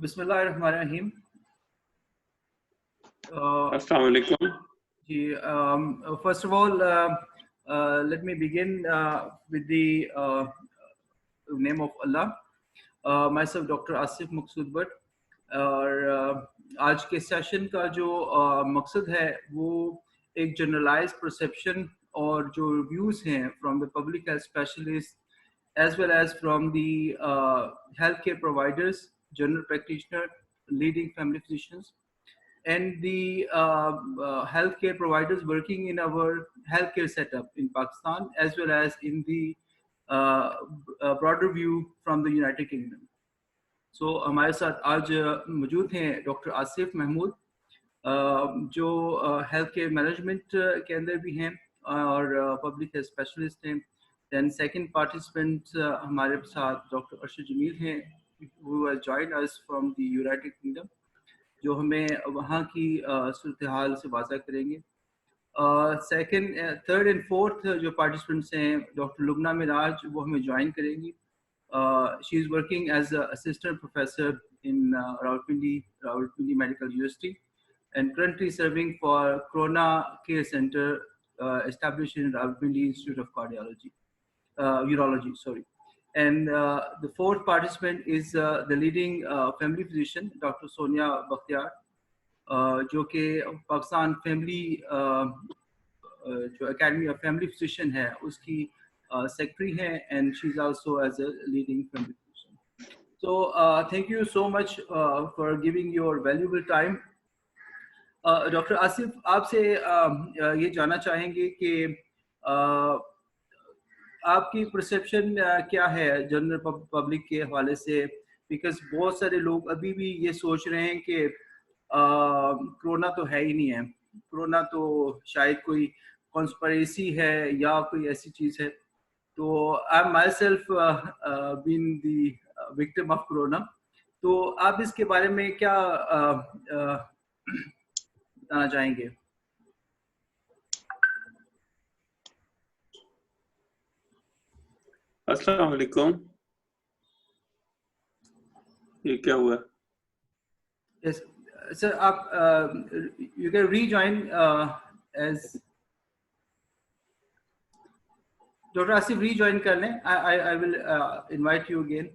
बिस्मिल्लाहिर्रहमानिर्रहीम। Assalamu alaikum. First of all, let me begin with the name of Allah. Myself, Dr. Asif Maqsood Bhatt. और आज के session का जो मकसद है वो एक जनरलाइज्ड परसेप्शन और जो रिव्यूज़ हैं from the public health specialist as well as from the healthcare providers, general practitioner, leading family physicians, and the healthcare providers working in our healthcare setup in Pakistan, as well as in the broader view from the United Kingdom. So हमारे साथ आज मौजूद हैं doctor Asif Mahmood, जो health care management के अंदर भी हैं और पब्लिक हेल्थ स्पेशलिस्ट हैं. Then second participant हमारे साथ डॉक्टर अर्शद जमील हैं, who has joined us from the United Kingdom, जो हमें वहाँ की सूरत हाल से वाज़ा करेंगे. सेकंड, थर्ड एंड फोर्थ जो पार्टिसिपेंट्स हैं डॉक्टर लुबना मिराज, वो हमें ज्वाइन करेंगी. She is working as assistant professor in Rawalpindi medical university and currently serving for Corona Care Center established in Rawalpindi Institute of Urology. And the fourth participant is the leading family physician, Dr. Sonia Bakhtiyar, जो कि Pakistan family जो Academy of Family Physician है उसकी secretary है, and she's also as a leading family physician. So thank you so much for giving your valuable time. Doctor Asif, आपसे ये जानना चाहेंगे कि आपकी परसेप्शन क्या है जनरल पब्लिक के हवाले से, बिकॉज बहुत सारे लोग अभी भी ये सोच रहे हैं कि कोरोना तो है ही नहीं है, कोरोना तो शायद कोई कॉन्स्पिरेसी है या कोई ऐसी चीज़ है. तो I myself been the victim of corona, तो आप इसके बारे में क्या बताना चाहेंगे? अस्सलाम वालेकुम. ये क्या हुआ? Yes, sir, आप you can rejoin as Dr. Asif, rejoin कर लें. I will invite you again.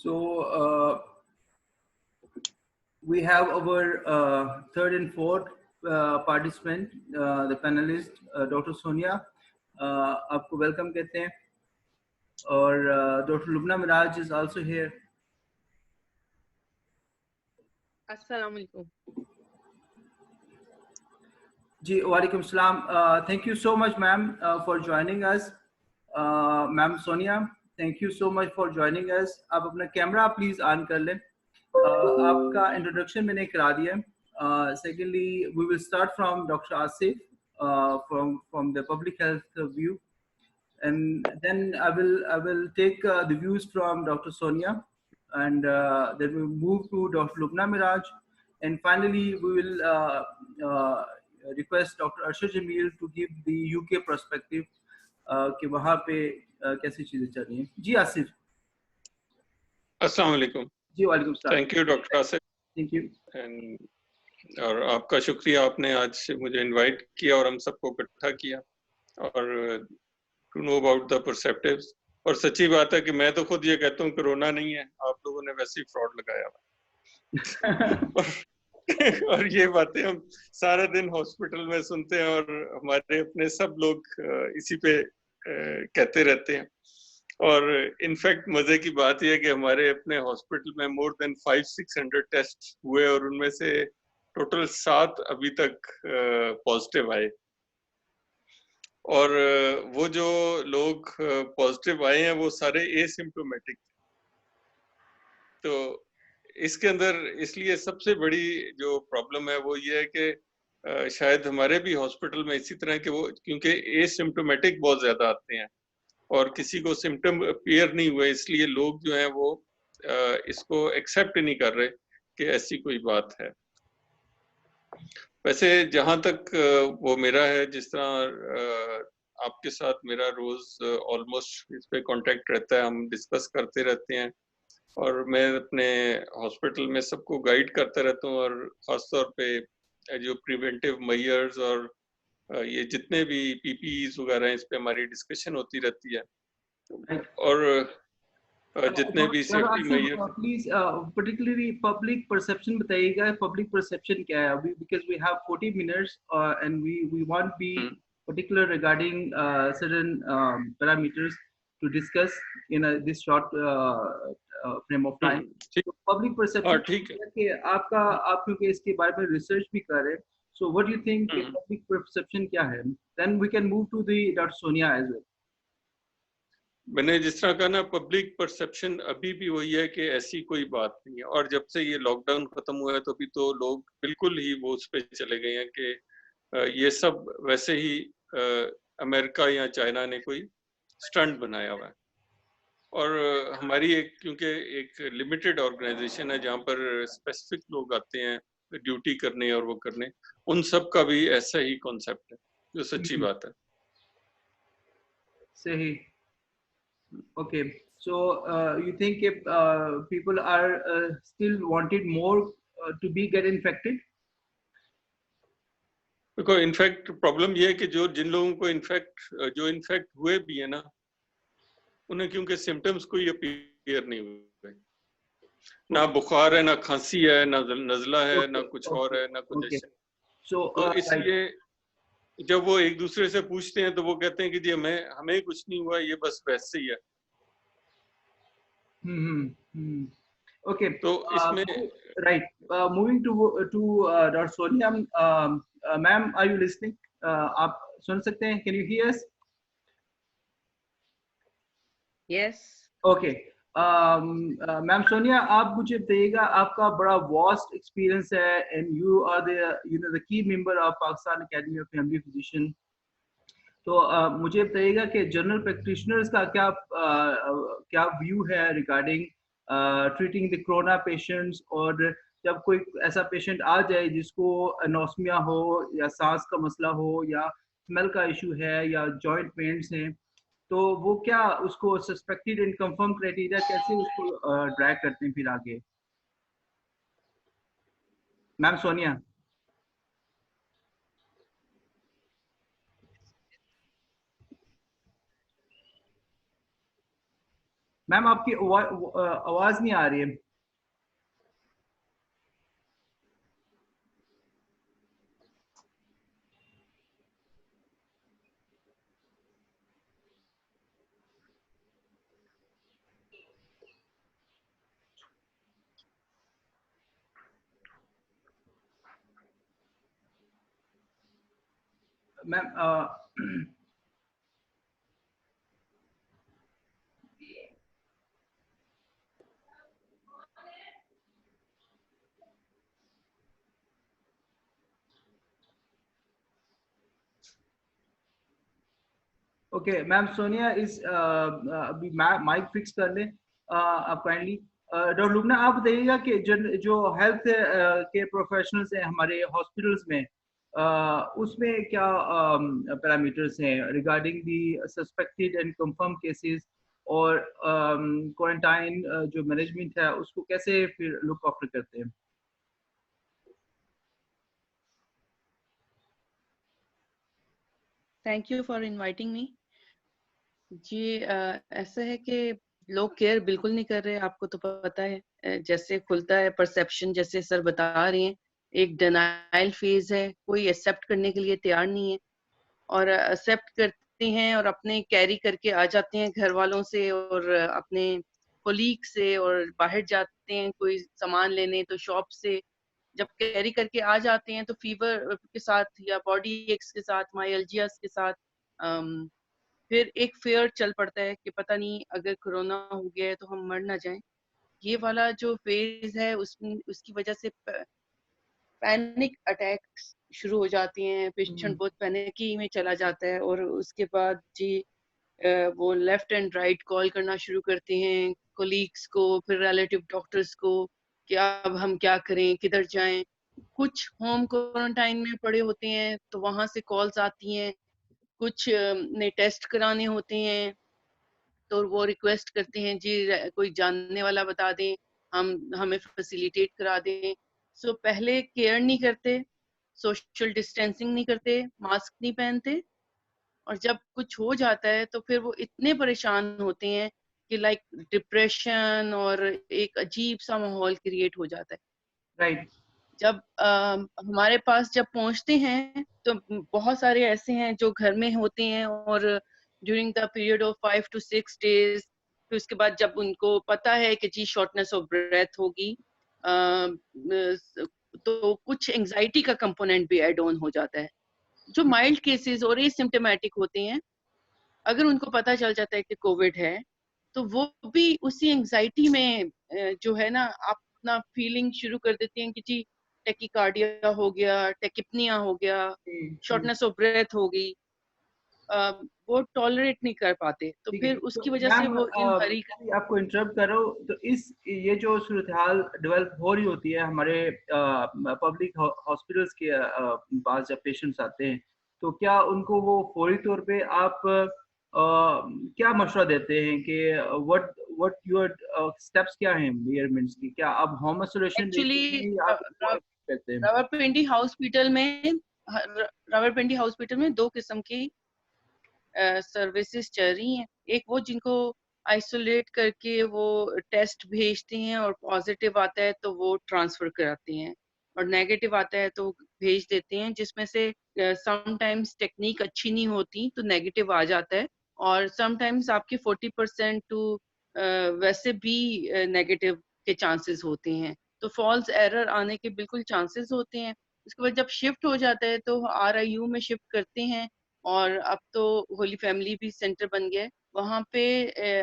So we have our third and fourth participant, the panelist, Dr. Sonia. आपको welcome कहते हैं, और Dr. Lubna Miraj is also here. अस्सलाम वालेकुम. जी, वालेकुम सलाम. Thank you so much, ma'am, for joining us. Ma'am Sonia, thank you so much for joining us. आप अपना कैमरा प्लीज ऑन कर लें. आपका इंट्रोडक्शन मैंने करा दिया. Secondly, we will start from Dr. Asif from the public health view, and then I will take the views from Dr. Sonia, and then we will move to Dr. Lubna Miraj, and finally we will request Dr. Arshad Jamil to give the UK perspective कि वहाँ पे कैसी चीजें चल रही हैं. जी आसिफ. अस्सलाम वालेकुम. जी वालेकुम सलाम. Thank you doctor Asif. Thank you. और आपका शुक्रिया, आपने आज मुझे इनवाइट किया और हम सबको इकट्ठा किया और टू नो अबाउट द परसेप्टिव्स. और सच्ची बात है कि मैं तो खुद ये कहता हूँ कोरोना नहीं है, आप लोगों ने वैसे ही फ्रॉड लगाया हुआ. और ये बातें हम सारा दिन हॉस्पिटल में सुनते हैं और हमारे अपने सब लोग इसी पे कहते रहते हैं. और इनफैक्ट मजे की बात यह है कि हमारे अपने हॉस्पिटल में मोर देन 500-600 टेस्ट हुए और उनमें से टोटल 7 अभी तक पॉजिटिव आए. और वो जो लोग पॉजिटिव आए हैं वो सारे एसिम्प्टोमेटिक. तो इसके अंदर इसलिए सबसे बड़ी जो प्रॉब्लम है वो ये है कि शायद हमारे भी हॉस्पिटल में इसी तरह के वो, क्योंकि एसिम्प्टोमेटिक बहुत ज्यादा आते हैं और किसी को सिम्टम अपीयर नहीं हुए, इसलिए लोग जो हैं वो इसको एक्सेप्ट नहीं कर रहे कि ऐसी कोई बात है। वैसे जहां तक वो मेरा है, जिस तरह आपके साथ मेरा रोज ऑलमोस्ट इस पे कांटेक्ट रहता है, हम डिस्कस करते रहते हैं और मैं अपने हॉस्पिटल में सबको गाइड करता रहता हूँ, और खासतौर पे जो प्रिवेंटिव मेजर्स और ये जितने भी पीपीईज वगैरह हैं, इस पे हमारी डिस्कशन होती रहती है। Right. और जितने भी डॉक्टर सेफ्टी Asif, major please particularly public perception बताइएगा, पब्लिक परसेप्शन क्या है अभी, because we have 40 minutes and we want be particular regarding certain parameters to discuss in this short frame of time. ठीक। तो पब्लिक परसेप्शन ठीक है। कि आपका, आप क्योंकि इसके बारे में रिसर्च भी कर रहे हैं, so what do you think public perception क्या है? Then we can move to the Dr. Sonia as well. मैंने जिस तरह कहा ना, पब्लिक परसेप्शन अभी भी वही है कि ऐसी कोई बात नहीं है। और जब से ये लॉकडाउन खत्म हुआ है तो अभी तो लोग बिल्कुल ही वो उस पे चले गए हैं कि ये सब वैसे ही अमेरिका या चाइना ने कोई स्टंट बनाया हुआ है। और हमारी एक, क्योंकि एक लिमिटेड ऑर्गेनाइजेशन है जहाँ पर स्पेसिफिक लोग आते हैं ड्यूटी करने और वो करने, उन सब का भी ऐसा ही कॉन्सेप्ट है, जो सच्ची बात है। सही। Okay, so you think if people are still wanted more to be get infected? देखो, इनफैक्ट प्रॉब्लम ये है कि जिन लोगों को जो इन्फेक्ट हुए भी है ना, उन्हें क्योंकि सिम्टम्स कोई अपीयर नहीं हुए, ना बुखार है, ना खांसी है, ना नजला है, ना कुछ और है, ना कुछ ऐसे। तो इसलिए जब वो एक दूसरे से पूछते हैं तो वो कहते हैं कि जी हमें कुछ नहीं हुआ, ये बस वैसे ही है। Okay. तो इसमें right. Moving to Dr. Sonia, ma'am, are you listening? आप सुन सकते हैं? Can you hear us? Yes. Okay. Ma'am Sonia, आप मुझे बताइएगा, आपका बड़ा वास्ट एक्सपीरियंस है and you are the key member of Pakistan academy of family physician. तो मुझे बताइएगा कि जनरल प्रैक्टिशनर्स का क्या व्यू है regarding treating the corona patients, और जब कोई ऐसा पेशेंट आ जाए जिसको एनोस्मिया हो या सांस का मसला हो या स्मेल का इशू है या जॉइंट पेन्स हैं, तो वो क्या उसको सस्पेक्टेड एंड कंफर्म क्राइटेरिया कैसे उसको ड्रैग करते हैं फिर आगे? मैम सोनिया। मैम आपकी आवाज नहीं आ रही है। मैम ओके, मैम सोनिया इस अभी माइक फिक्स कर लें आप काइंडली। डॉक्टर लुबना, आप बताइएगा कि जो हेल्थ के प्रोफेशनल्स हैं हमारे हॉस्पिटल्स में, उसमें क्या पैरामीटर्स हैं regarding the suspected and confirm cases, और क्वारंटाइन जो मैनेजमेंट है उसको कैसे फिर लुक आफ्टर करते हैं? Thank you for inviting me. जी, ऐसा है कि लोग केयर बिल्कुल नहीं कर रहे, आपको तो पता है। जैसे खुलता है परसेप्शन, जैसे सर बता रहे हैं, एक डिनाइल फेज है, कोई एक्सेप्ट करने के लिए तैयार नहीं है, और एक्सेप्ट करते हैं और अपने कैरी करके आ जाते हैं घर वालों से और अपने कोलीग से, और बाहर जाते हैं कोई सामान लेने तो शॉप से जब कैरी करके आ जाते हैं तो फीवर के साथ या बॉडी एक्स के साथ, माइल्जियास के साथ, फिर एक फेयर चल पड़ता है कि पता नहीं अगर कोरोना हो गया है तो हम मर ना जाएं। ये वाला जो फेज है उसकी वजह से पैनिक अटैक्स शुरू हो जाती हैं, पेशेंट बहुत पैनिकी में चला जाता है, और उसके बाद जी वो लेफ्ट एंड राइट कॉल करना शुरू करते हैं कोलीग्स को, फिर रिलेटिव डॉक्टर्स को कि अब हम क्या करें, किधर जाएं। कुछ होम क्वारंटाइन में पड़े होते हैं तो वहां से कॉल्स आती हैं, कुछ ने टेस्ट कराने होते हैं तो वो रिक्वेस्ट करते हैं जी कोई जानने वाला बता दें, हम हमें फैसिलिटेट करा दें। सो पहले केयर नहीं करते, सोशल डिस्टेंसिंग नहीं करते, मास्क नहीं पहनते, और जब कुछ हो जाता है तो फिर वो इतने परेशान होते हैं कि लाइक डिप्रेशन और एक अजीब सा माहौल क्रिएट हो जाता है। राइट। जब हमारे पास जब पहुंचते हैं तो बहुत सारे ऐसे हैं जो घर में होते हैं और during the period of 5 to 6 days, फिर उसके बाद जब उनको पता है कि जी शॉर्टनेस ऑफ ब्रेथ होगी, तो कुछ एंजाइटी का कंपोनेंट भी ऐड ऑन हो जाता है। जो माइल्ड केसेस और एसिम्प्टोमेटिक होते हैं, अगर उनको पता चल जाता है कि कोविड है तो वो भी उसी एंजाइटी में जो है ना अपना फीलिंग शुरू कर देती हैं कि जी टेकिकार्डिया हो गया, टेकिपनिया हो गया, शॉर्टनेस ऑफ ब्रेथ हो गई। वो टॉलरेट नहीं कर पाते तो ठीक है। फिर तो उसकी वजह से मैम वो इन हरी आपको इंटरप्ट कर रहा हूँ, तो इस ये जो सूरत हाल डेवलप हो रही होती है हमारे पब्लिक हॉस्पिटल्स के पास जब पेशेंट्स आते हैं, तो क्या उनको वो फौरी तौर पे आप क्या मशवरा देते हैं कि व्हाट योर स्टेप्स क्या हैं मेजरमेंट्स की? क्या आप होम आइसोलेशन देते एक्चुअली हैं या आप उनको करते हैं? रावलपिंडी हॉस्पिटल में रावलपिंडी हॉस्पिटल में 2 किस्म की सर्विसेज चल रही हैं। एक वो जिनको आइसोलेट करके वो टेस्ट भेजते हैं और पॉजिटिव आता है तो वो ट्रांसफर कराते हैं, और नेगेटिव आता है तो भेज देते हैं, जिसमें से समटाइम्स टेक्निक अच्छी नहीं होती तो नेगेटिव आ जाता है, और समटाइम्स आपके 40% टू वैसे भी नेगेटिव के चांसेस होते हैं, तो फॉल्स एरर आने के बिल्कुल चांसेस होते हैं। उसके बाद जब शिफ्ट हो जाता है तो RIU में शिफ्ट करते हैं, और अब तो होली फैमिली भी सेंटर बन गया है। वहाँ पे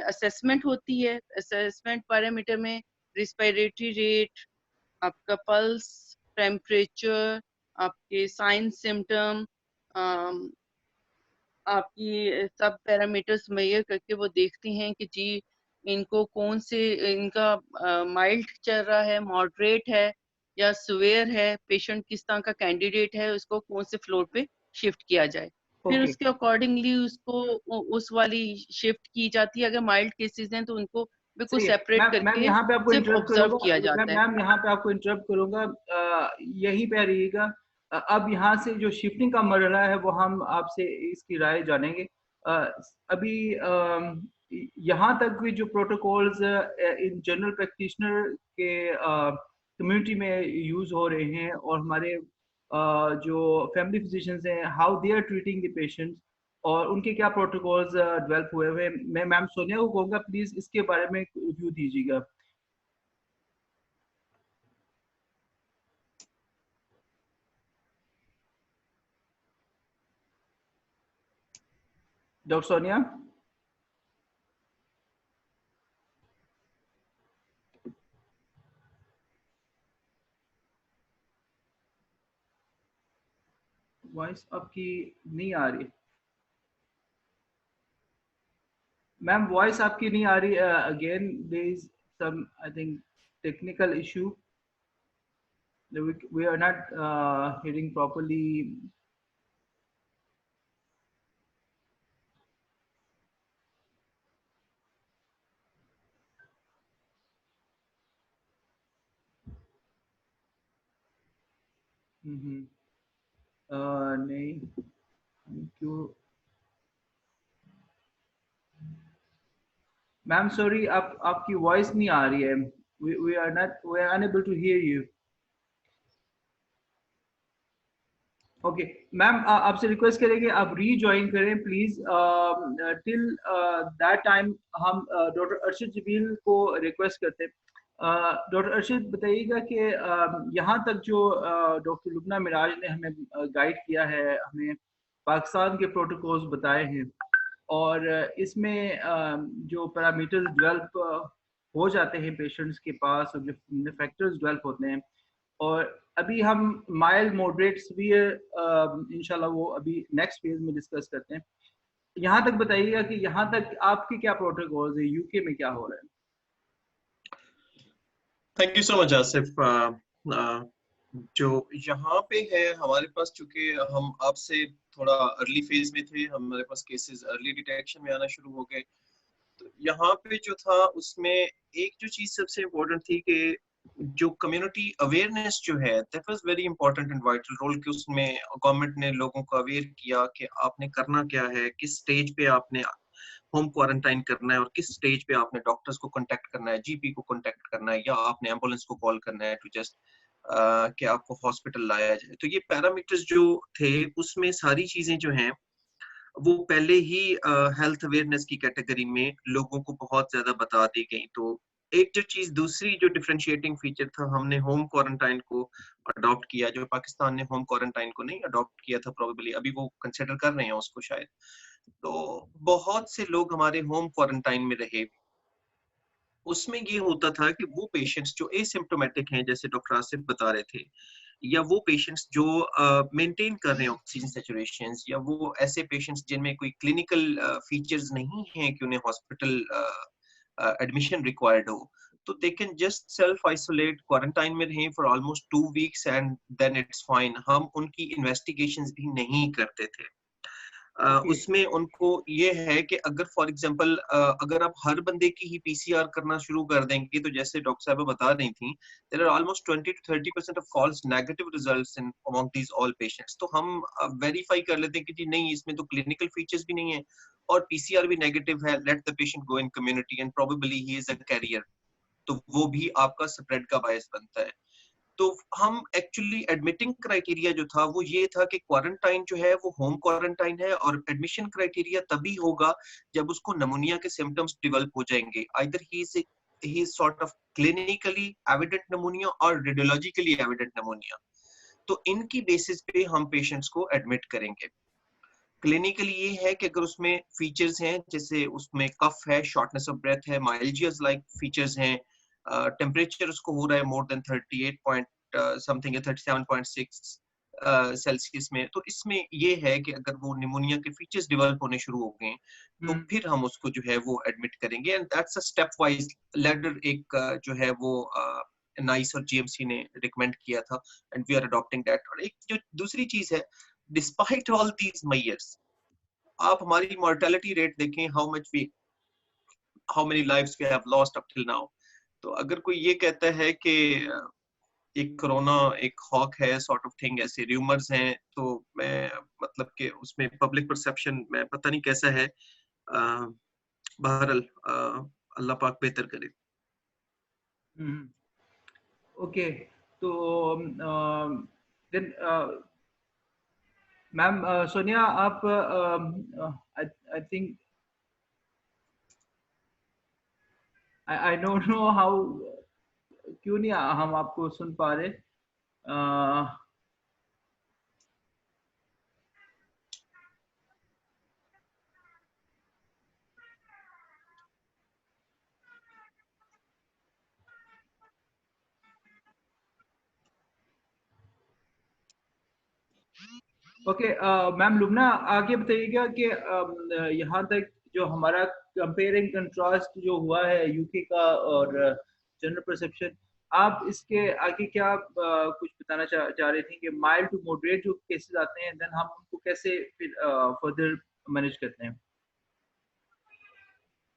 असेसमेंट होती है, असेसमेंट पैरामीटर में रिस्पिरेटरी रेट, आपका पल्स, टेम्परेचर, आपके साइन सिम्टम, आपकी सब पैरामीटर्स मेजर करके वो देखते हैं कि जी इनको कौन से, इनका माइल्ड चल रहा है, मॉडरेट है या सिवियर है, पेशेंट किस तरह का कैंडिडेट है, उसको कौन से फ्लोर पे शिफ्ट किया जाए। फिर ओके। उसके अकॉर्डिंगली उसको उस वाली शिफ्ट की जाती है। अगर माइल्ड केसेस हैं तो उनको बिल्कुल सही है। सेपरेट मैम करके यहाँ पे आपको सिर्फ इंटरप्ट ऑब्जर्व करूंगा। किया जाता है। मैम यहाँ पे आपको इंटरप्ट करूंगा, यहीं पे रहिएगा। अब यहाँ से जो शिफ्टिंग का मरहला है वो हम आपसे इसकी राय जानेंगे। अभी यहाँ तक भी जो प्रोटोकॉल्स इन जनरल प्रैक्टिशनर के कम्युनिटी में यूज हो रहे हैं, और हमारे जो फैमिली फिजिशियंस हैं, how they are treating the patients, और उनके क्या प्रोटोकॉल्स डेवलप हुए हुए। मैं मैम सोनिया को कहूँगा प्लीज इसके बारे में रिव्यू दीजिएगा। डॉक्टर सोनिया। वॉइस आपकी नहीं आ रही मैम, वॉइस आपकी नहीं आ रही। Again there is some I think technical issue, we are not hearing properly. नहीं, क्यों मैम? सॉरी, आप आपकी वॉइस नहीं आ रही है। we are unable to hear you. Okay ma'am, आपसे रिक्वेस्ट करेंगे आप रीज्वाइन करें प्लीज। टिल दैट टाइम हम डॉक्टर अर्शद जबील को रिक्वेस्ट करते हैं। डॉक्टर अर्शद, बताइएगा कि यहाँ तक जो डॉक्टर लुबना मिराज ने हमें गाइड किया है, हमें पाकिस्तान के प्रोटोकॉल्स बताए हैं, और इसमें जो पैरामीटर्स डेवलप हो जाते हैं पेशेंट्स के पास, और जो फैक्टर्स डेवलप होते हैं, और अभी हम माइल्ड मॉडरेट सीवियर इंशाल्लाह वो अभी नेक्स्ट फेज में डिस्कस करते हैं। यहाँ तक बताइएगा कि यहाँ तक आपके क्या प्रोटोकॉल्स है, यूके में क्या हो रहा है? Thank you so much Asif. जो यहाँ पे है हमारे पास, चूंकि हम आपसे थोड़ा अर्ली फेज में थे, हमारे पास केसेस अर्ली डिटेक्शन में आना शुरू हो गए, तो यहाँ पे जो था उसमें एक जो चीज सबसे इम्पोर्टेंट थी कि जो कम्युनिटी अवेयरनेस जो है, that was very important and vital role, कि उसमें गवर्नमेंट ने लोगों को अवेयर किया कि आपने करना क्या है, किस स्टेज पे आपने होम क्वारंटाइन करना है और किस स्टेज पे आपने डॉक्टर्स को कांटेक्ट करना है, जीपी को कांटेक्ट करना है, या आपने एम्बुलेंस को कॉल करना है टू जस्ट कि आपको हॉस्पिटल लाया जाए। तो ये पैरामीटर्स जो थे उसमें सारी चीजें जो हैं वो पहले ही हेल्थ अवेयरनेस की कैटेगरी में लोगों को बहुत ज्यादा बता दी गई। तो एक जो चीज, दूसरी जो डिफरेंशिएटिंग फीचर था, हमने होम क्वारंटाइन को अडॉप्ट किया, जो पाकिस्तान ने होम क्वारंटाइन को नहीं अडॉप्ट किया था, प्रोबेबली अभी वो कंसिडर कर रहे हैं उसको शायद। तो बहुत से लोग हमारे होम क्वारंटाइन में रहे। उसमें ये होता था कि वो पेशेंट्स जो एसिम्प्टोमेटिक हैं, जैसे डॉक्टर आसिफ बता रहे थे, या वो पेशेंट्स जो मेंटेन कर रहे हैं ऑक्सीजन सैचुरेशन, या वो ऐसे पेशेंट्स जिनमें कोई क्लिनिकल फीचर्स नहीं हैं कि उन्हें हॉस्पिटल एडमिशन रिक्वायर्ड हो, तो they can just self isolate, quarantine में रहें for almost 2 weeks and then it's fine. हम उनकी इन्वेस्टिगेशंस भी नहीं करते थे। Okay. उसमें उनको ये है कि अगर फॉर एग्जांपल अगर आप हर बंदे की ही पीसीआर करना शुरू कर देंगे, तो जैसे डॉक्टर साहब बता रही थी, there are almost 20 to 30% of false negative results in among these all patients. तो हम वेरीफाई कर लेते हैं कि जी नहीं, इसमें तो क्लिनिकल फीचर्स भी नहीं है और पीसीआर भी नेगेटिव है, let the patient go in community and probably he is a carrier. तो वो भी आपका स्प्रेड का बायस बनता है। तो हम एक्चुअली एडमिटिंग क्राइटेरिया जो था वो ये था कि क्वारंटाइन जो है वो होम क्वारंटाइन है, और एडमिशन क्राइटेरिया तभी होगा जब उसको नमूनिया के सिम्टम्स डेवलप हो जाएंगे, either he is sort of clinically evident नमूनिया और रेडियोलॉजिकली एविडेंट नमूनिया। तो इनकी बेसिस पे हम पेशेंट्स को एडमिट करेंगे। क्लिनिकली ये है कि अगर उसमें फीचर्स हैं, जैसे उसमें कफ है, शॉर्टनेस ऑफ ब्रेथ है, माइल्जियस लाइक फीचर्स हैं, टेम्परेचर उसको हो रहा है मोर देन 38 पॉइंट समथिंग है, 37.6 सेल्सियस में, तो इसमें ये है कि अगर वो निमोनिया के फीचर्स डेवलप होने शुरू हो गए तो फिर हम उसको जो है वो एडमिट करेंगे। And that's a step wise ladder, एक जो है वो नाइस और जीएमसी ने रिकमेंड किया था, and we are adopting that. और एक जो दूसरी चीज है, डिस्पाइट ऑल दीज मेजर्स, आप हमारी मॉर्टेलिटी रेट देखें, how many lives we have lost up till now. तो अगर कोई ये कहता है कि एक कोरोना एक हॉक है सॉर्ट ऑफ थिंग, ऐसे रूमर्स हैं, तो मैं मतलब कि उसमें पब्लिक परसेप्शन में पता नहीं कैसा है। बहरहाल अल्लाह पाक बेहतर करे। ओके, तो देन मैम सोनिया, आप I think I don't know how, क्यों नहीं हम आपको सुन पा रहे। ओके मैम, लुबना आगे बताइएगा कि यहाँ तक जो हमारा कंपेयरिंग कंट्रास्ट जो हुआ है यूके का और जनरल परसेप्शन, आप इसके आगे क्या कुछ बताना चाह रहे थे कि माइल्ड टू मॉडरेट जो केसेस आते हैं, देन हम उनको कैसे फिर फर्दर मैनेज करते हैं?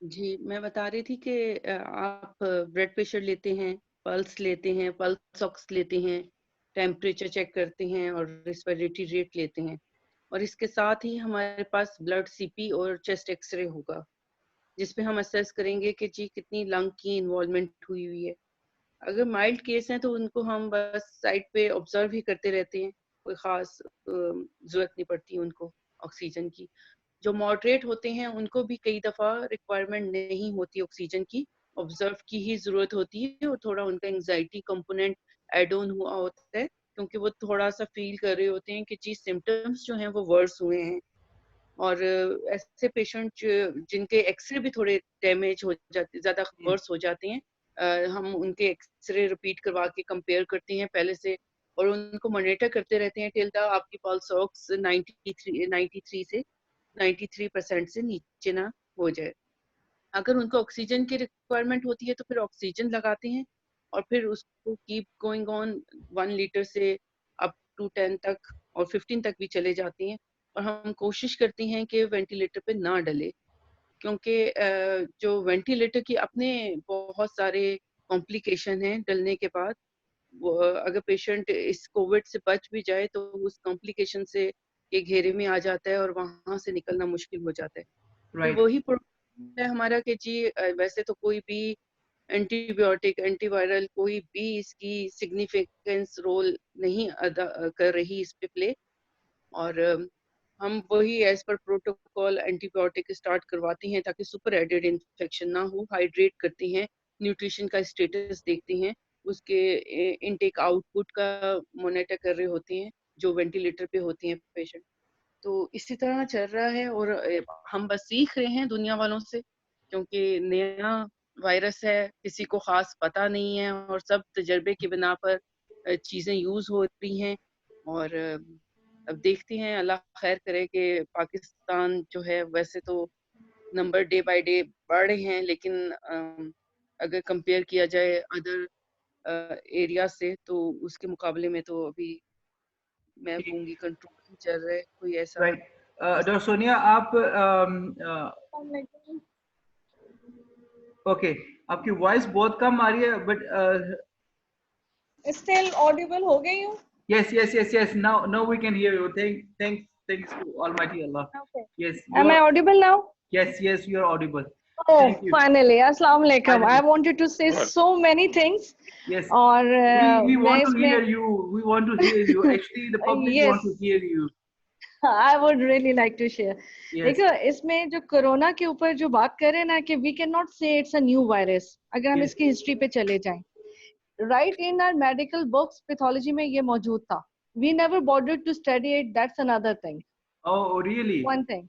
जी, मैं बता रही थी कि आप ब्लड प्रेशर लेते हैं, पल्स लेते हैं, पल्स ऑक्स लेते हैं, टेम्परेचर चेक करते हैं और रेस्पिरेटरी रेट लेते हैं, और इसके साथ ही हमारे पास ब्लड सीपी और चेस्ट एक्सरे होगा, जिसपे हम असेस करेंगे कि जी कितनी लंग की इन्वॉल्वमेंट हुई हुई है। अगर माइल्ड केस हैं तो उनको हम बस साइड पे ऑब्जर्व ही करते रहते हैं, कोई खास जरूरत नहीं पड़ती उनको ऑक्सीजन की। जो मॉडरेट होते हैं उनको भी कई दफ़ा रिक्वायरमेंट नहीं होती ऑक्सीजन की, ऑब्जर्व की ही ज़रूरत होती है, और थोड़ा उनका एंजाइटी कंपोनेंट ऐड ऑन हुआ होता है, क्योंकि वो थोड़ा सा फील कर रहे होते हैं कि जी सिम्टम्स जो हैं वो वर्स हुए हैं। और ऐसे पेशेंट जिनके एक्सरे भी थोड़े डैमेज हो जाते, ज़्यादा वर्स हो जाते हैं, हम उनके एक्सरे रिपीट करवा के कंपेयर करते हैं पहले से, और उनको मॉनिटर करते रहते हैं टिल द आपकी पल्स ऑक्स 93 से 93% से नीचे ना हो जाए। अगर उनको ऑक्सीजन की रिक्वायरमेंट होती है तो फिर ऑक्सीजन लगाते हैं, और फिर उसको कीप गोइंग ऑन 1 लीटर से अप टू 10 तक और 15 तक भी चले जाती हैं। और हम कोशिश करती हैं कि वेंटिलेटर पे ना डले, क्योंकि जो वेंटिलेटर की अपने बहुत सारे कॉम्प्लिकेशन हैं डलने के बाद। वो अगर पेशेंट इस कोविड से बच भी जाए तो उस कॉम्प्लिकेशन से के घेरे में आ जाता है और वहां से निकलना मुश्किल हो जाता है। फिर राइट वही प्रॉब्लम है हमारा कि जी वैसे तो कोई भी एंटीबायोटिक एंटीवायरल कोई भी इसकी सिग्निफिकेंस रोल नहीं अदा कर रही इस पे प्ले। और हम वही as per protocol antibiotic start करवाती हैं ताकि सुपर एडेड इन्फेक्शन ना हो। हाइड्रेट करती हैं, न्यूट्रिशन का स्टेटस देखती हैं, उसके इनटेक आउटपुट का मॉनिटर कर रहे होती हैं जो वेंटिलेटर पे होती हैं पेशेंट। तो इसी तरह चल रहा है और हम बस सीख रहे हैं दुनिया वालों से, क्योंकि नया वायरस है, किसी को खास पता नहीं है और सब तजर्बे की बिना पर चीजें यूज हो रही हैं। और अब देखते हैं, अल्लाह खैर करे कि पाकिस्तान जो है वैसे तो नंबर डे बाय डे बढ़ रहे हैं, लेकिन अगर कंपेयर किया जाए अदर एरिया से तो उसके मुकाबले में तो अभी मैं कहूँगी कंट्रोल चल रहा है। कोई ऐसा राइट डॉक्टर सोनिया आप ओके आपकी वॉइस बहुत कम आ रही है बट Still audible हो गई हूँ? yes now we can hear you. Thanks to Almighty Allah. Okay. Yes, Am I audible now? yes you are audible. Oh, Thank you. finally. Assalamu alaikum. Finally. I wanted to say so many things. Yes. और we मैं want to इसमें hear you. We want to hear you. Actually, the public Yes. want to hear you. I would really like to share. Yes. देखो इसमें जो corona के ऊपर जो बात कर रहे हैं ना कि we cannot say it's a new virus. अगर हम Yes. इसकी हिस्ट्री पे चले जाएं, right in our medical books, pathology में ये मौजूद था. We never bothered to study it. That's another thing. Oh, really? One thing.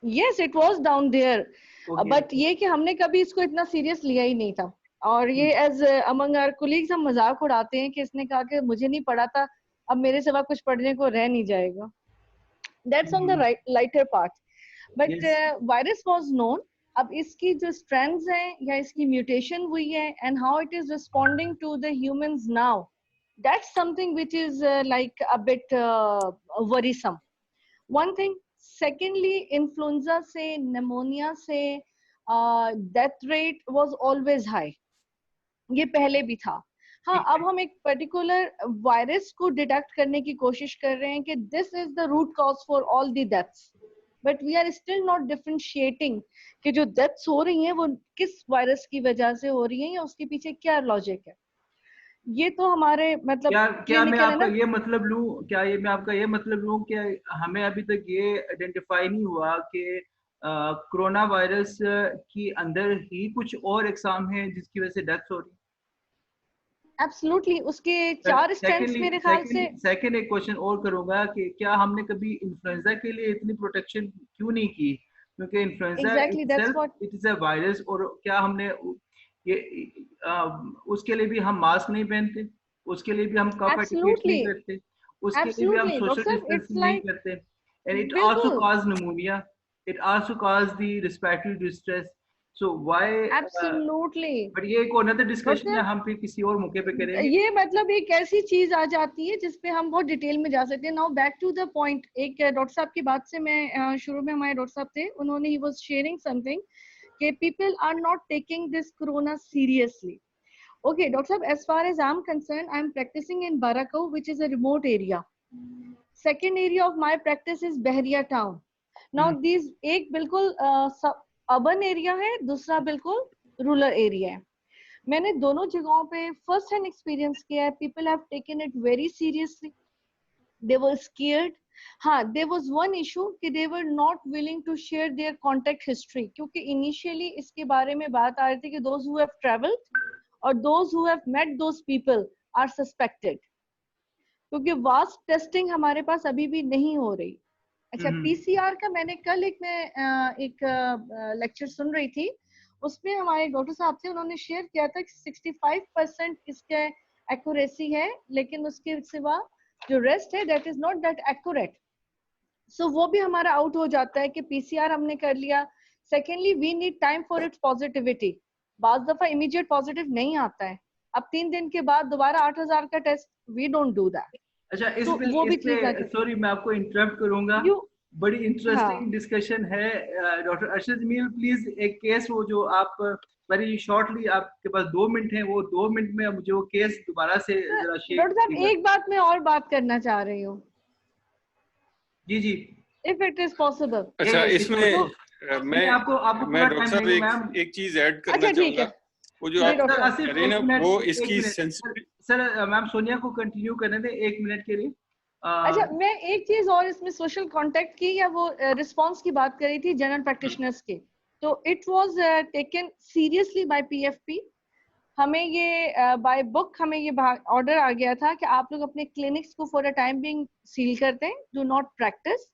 Yes, it was down there. Okay. But ये कि हमने कभी इसको इतना सीरियस लिया ही नहीं था। और ये एज अमंग आवर कोलीग्स हम मजाक उड़ाते हैं कि इसने कहा कि मुझे नहीं पढ़ा था, अब मेरे सिवा कुछ पढ़ने को रह नहीं जाएगा। That's on the lighter part, but virus was known. अब इसकी जो स्ट्रेंथ्स हैं या इसकी म्यूटेशन हुई है and how it is responding to the humans now, that's something which is like a bit worrisome. One thing. Secondly, influenza से, pneumonia से death rate was always high, ये पहले भी था। हाँ, अब हम एक पर्टिकुलर वायरस को डिटेक्ट करने की कोशिश कर रहे हैं कि this is the root cause for all the deaths, but we are still not differentiating कि जो डेथ्स हो रही हैं वो किस वायरस की वजह से हो रही हैं या उसके पीछे क्या लॉजिक है। ये तो हमारे मतलब क्या मैं आपका ये मतलब लूं, क्या ये मैं आपका ये मतलब लूं कि हमें अभी तक ये आइडेंटिफाई नहीं हुआ कि कोरोना वायरस की अंदर ही कुछ और एग्जाम है जिसकी वजह से डेथ हो रही है? एब्सोल्युटली, उसके 4 स्ट्रेंथ्स मेरे ख्याल से। सेकंड एक क्वेश्चन और करूंगा कि क्या हमने कभी इन्फ्लुएंजा के लिए इतनी प्रोटेक्शन क्यों नहीं की, क्योंकि influenza it is a virus, और क्या हमने ये उसके लिए भी हम मास्क नहीं पहनते, उसके लिए भी हम कफ एटिकेट्स नहीं करते, उसके लिए भी हम सोशल डिस्टेंसिंग नहीं करते, and it also cause pneumonia, it also cause the respiratory distress. So why? Absolutely, but ये एक अनदर डिस्कशन है, हम फिर किसी और मौके पे करेंगे। ये मतलब एक ऐसी चीज आ जाती है जिसपे हम बहुत डिटेल में जा सकते हैं। Now back to the point. एक डॉक्टर साहब की बात से मैं शुरू में, हमारे डॉक्टर साहब थे, उन्होंने ही वाज शेयरिंग समथिंग कि people are not taking this corona seriously. Okay, Dr. Sahab, as far as I'm concerned, I'm practicing in Barakau, which is a remote area. Second area of my practice is Bahriya town. Now these एक बिल्कुल urban area है, दूसरा बिल्कुल rural area है। मैंने दोनों जगहों पे first hand experience किया है। People have taken it very seriously. They were scared. हाँ, there was one issue कि they were not willing to share their contact history, क्योंकि initially इसके बारे में बात आ रही थी कि those who have traveled और those who have met those people are suspected, क्योंकि vast testing हमारे पास अभी भी नहीं हो रही। अच्छा, PCR का मैंने कल एक लेक्चर सुन रही थी, उसमें हमारे डॉक्टर साहब थे, उन्होंने शेयर किया था कि 65% इसके एक्यूरेसी है, लेकिन उसके सिवा जो रेस्ट है that is not that accurate. So वो भी हमारा आउट हो जाता है कि PCR हमने कर लिया। Secondly, we need time for its positivity. बाज दफा इमीडिएट पॉजिटिव नहीं आता है, अब 3 दिन के बाद दोबारा 8,000 का test, we don't do that. अच्छा, इस तो पे वो भी चीज इस पे सॉरी मैं आपको इंटरप्ट करूंगा, बड़ी इंटरेस्टिंग डिस्कशन है। डॉक्टर अरशद जमील प्लीज एक केस वो जो आप वेरी शॉर्टली, आपके पास 2 मिनट हैं, वो 2 मिनट में मुझे वो केस दोबारा से जरा शेयर डॉक्टर साहब एक बात मैं और बात करना चाह रही हूँ, जी जी, इफ इट इज पॉसिबल। अच्छा, इसमें मैं आपको पूरा डॉक्टर टाइम देंगे मैम। साहब एक चीज ऐड करना अच्छा ठीक है, वो जो आप आसिफ कह रहे हैं ना, एक मिनट, वो एक इसकी मिनट सर, मैम सोनिया को कंटिन्यू करने दें 1 मिनट के लिए। अच्छा मैं एक चीज और इसमें सोशल कांटेक्ट की या वो रिस्पांस की बात करी थी जनरल प्रैक्टिशनर्स की, तो it was taken seriously by PFP. हमें ये बाय बुक हमें ये ऑर्डर आ गया था कि आप लोग अपने क्लिनिक्स को for a time being seal कर दें, डू नॉट प्रैक्टिस,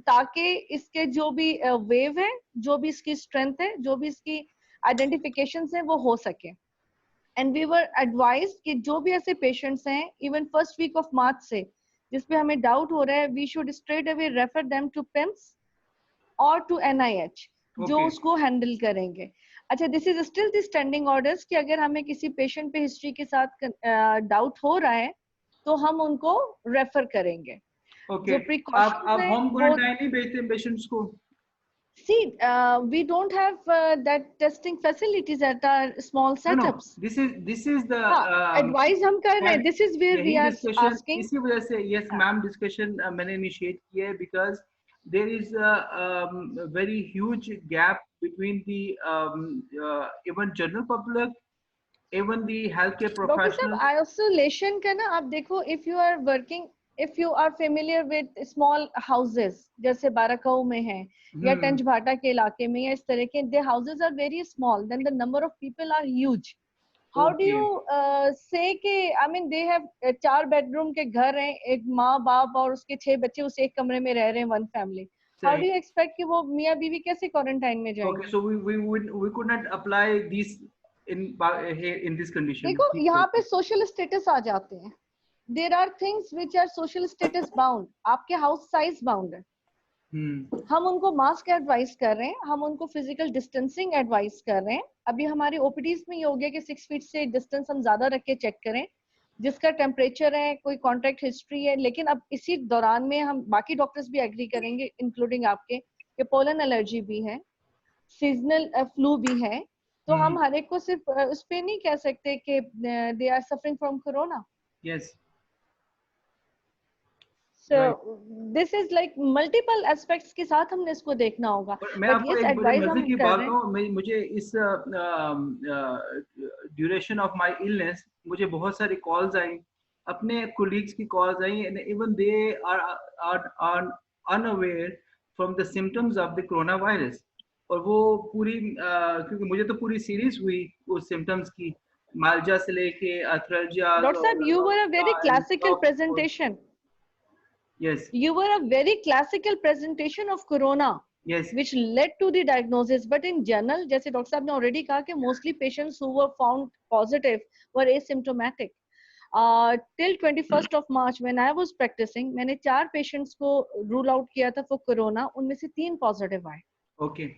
ताकि इसके जो भी वेव है, जो भी इसकी स्ट्रेंथ है, जो भी इसकी आइडेंटिफिकेशन है वो हो सके। एंड वी वर एडवाइज्ड कि जो भी ऐसे पेशेंट्स हैं even first week of March से जिसपे हमें डाउट हो रहा है, we should straight away refer them to PIMS और टू एनआईएच जो उसको हैंडल करेंगे। अच्छा, this is still the standing orders कि अगर हमें किसी पेशेंट पे हिस्ट्री के साथ डाउट हो रहा है तो हम उनको रेफर करेंगे। ओके, जो आप प्रिकॉशंस होम हैं क्वारंटाइन नहीं भेजते पेशेंट्स को? see we don't have that testing facilities at our small setups. No, this is the advice हम कर रहे हैं, this is where we are asking. इसी वजह से yes मैम डिस्कशन मैंने इनिशिएट किया है, because there is a very huge gap between the even general public, even the healthcare doctor साहब professionals. आइसोलेशन का ना आप देखो, if you are working, if you are familiar with small houses जैसे बाराकाऊ में है या टंज भाटा के इलाके में या इस तरह के, the houses are very small, then the number of people are huge. How do you say कि I mean they have 4 bedroom के घर हैं, एक माँ बाप और उसके 6 बच्चे उस एक कमरे में रह रहे हैं, one family. How do you expect कि वो मियाँ बीवी कैसे क्वारंटाइन में जाएंगे? Okay, so we could not apply these in this condition. देखो यहाँ पे सोशल स्टेटस आ जाते हैं। There are things which are social status bound. आपके हाउस साइज बाउंड है। हम उनको मास्क एडवाइस कर रहे हैं, हम उनको फिजिकल डिस्टेंसिंग एडवाइस कर रहे हैं। अभी हमारी ओपीडीज में ये हो गया कि 6 फीट से डिस्टेंस हम ज्यादा रख के चेक करें, जिसका टेम्परेचर है, कोई कॉन्टैक्ट हिस्ट्री है। लेकिन अब इसी दौरान में हम बाकी डॉक्टर्स भी एग्री करेंगे, इंक्लूडिंग आपके, कि पोलन एलर्जी भी है, सीजनल फ्लू भी है, तो हम हर एक को सिर्फ उस पे नहीं कह सकते कि they are suffering from corona. Yes, So this is like multiple aspects के साथ हमने इसको देखना होगा। मैं आपको एक बड़े मजे की बात कहूँ, मुझे इस ड्यूरेशन ऑफ माय इलनेस मुझे बहुत सारी कॉल्स आई, अपने कोलीग्स की कॉल्स आई, and even they are unaware from the symptoms of the corona virus. और वो पूरी क्योंकि मुझे तो पूरी सीरीज हुई उस सिम्टम्स की, मालजा से लेके अर्थराल्जिया। डॉक्टर साहब, you were a very classical presentation. Yes. You were a very classical presentation of corona. Yes. Which led to the diagnosis. But in general, जैसे डॉक्टर साहब ने already कहा कि mostly patients who were found positive were asymptomatic. Till 21st of March when I was practicing, मैंने 4 patients को rule out किया था for corona, उनमें से 3 positive आए. Okay.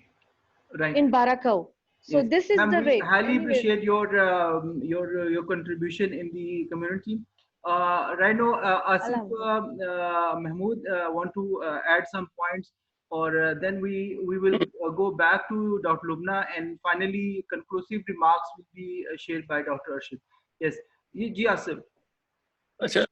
Right. In Barakau. So yes. This is the rate. I highly appreciate your contribution in the community. Right now, Asif Mahmood want to add some points, or then we will go back to Dr. Lubna, and finally conclusive remarks will be shared by Dr. Arshad. Yes, जी आसिफ। अच्छा,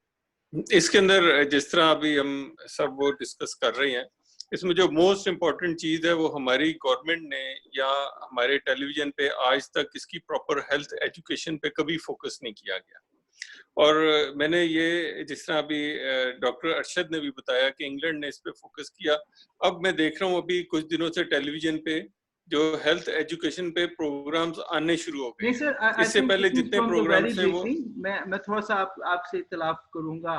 इसके अंदर जिस तरह अभी हम सब वो discuss कर रहे हैं, इसमें जो मोस्ट इम्पोर्टेंट चीज है वो हमारी गवर्नमेंट ने या हमारे टेलीविजन पे आज तक इसकी प्रॉपर हेल्थ एजुकेशन पे कभी फोकस नहीं किया गया। और मैंने ये जिस तरह अभी डॉक्टर अरशद ने भी बताया कि इंग्लैंड ने इस पे फोकस किया। अब मैं देख रहा हूँ अभी कुछ दिनों से टेलीविजन पे जो हेल्थ एजुकेशन पे प्रोग्राम्स आने शुरू हो गए। नहीं सर, इससे पहले जितने प्रोग्राम्स थे वो मैं थोड़ा सा आपसे इख्तिलाफ करूंगा।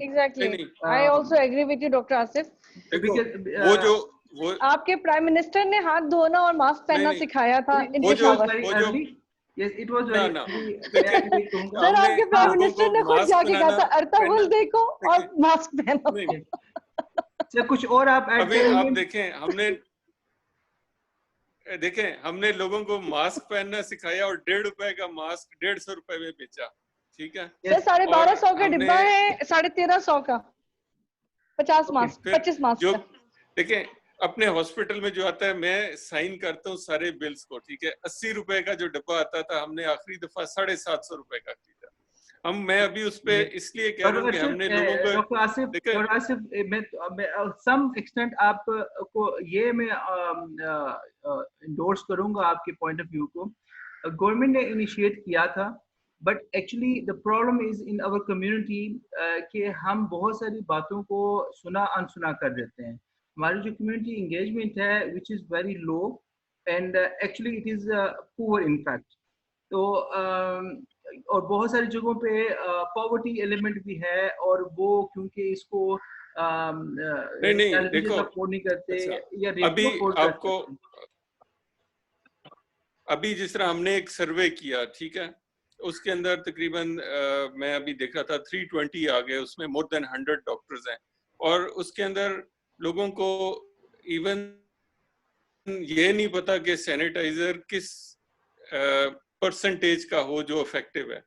Exactly. I also agree with you, Dr. Asif. वो आपके प्राइम मिनिस्टर ने हाथ धोना और मास्क पहनना सिखाया था इनके shower. Yes, it was very sir आपके प्राइम मिनिस्टर ने खुद जाके कहा था अर्ताहुल देखो और मास्क पहनो। सर कुछ और आप ऐड करेंगे? आप देखें, हमने देखें, हमने लोगों को मास्क पहनना सिखाया और 1.5 रुपए का मास्क 150 रुपए में बेचा, ठीक है। सर 1250 का हमने डिब्बा है, 1350 का 50 मास्क, फिर 25 मास्क जो का। देखें, अपने हॉस्पिटल में जो आता है मैं साइन करता हूँ सारे बिल्स को, ठीक है। 80 रुपए का जो डब्बा आता था हमने आखिरी दफा 750 रुपए का खरीदा। मैं अभी उस पे इसलिए कह रहा हूँ कि हमने लोगों को डॉक्टर आसिफ, डॉक्टर आसिफ, मैं सम एक्सटेंट आपको ये मैं इंडोर्स करूंगा आपके पॉइंट ऑफ व्यू को। गवर्नमेंट ने इनिशिएट किया था, but actually the problem is in our community कि हम बहुत सारी बातों को सुना अनसुना कर देते हैं। हमारी जो कम्युनिटी इंगेजमेंट है which is very low and actually it is poor in fact. तो और बहुत सारी जगहों पे पॉवर्टी एलिमेंट भी है, और वो क्योंकि इसको नहीं देखो, अफोर्ड नहीं करते या अभी रेडियो अफोर्ड आपको अभी जिस तरह हमने एक सर्वे किया, ठीक है, उसके अंदर तकरीबन मैं अभी देख रहा था 320 आ गए, उसमें मोर देन 100 डॉक्टर्स हैं, और उसके अंदर लोगों को इवन ये नहीं पता कि सैनिटाइजर किस परसेंटेज का हो जो इफेक्टिव है,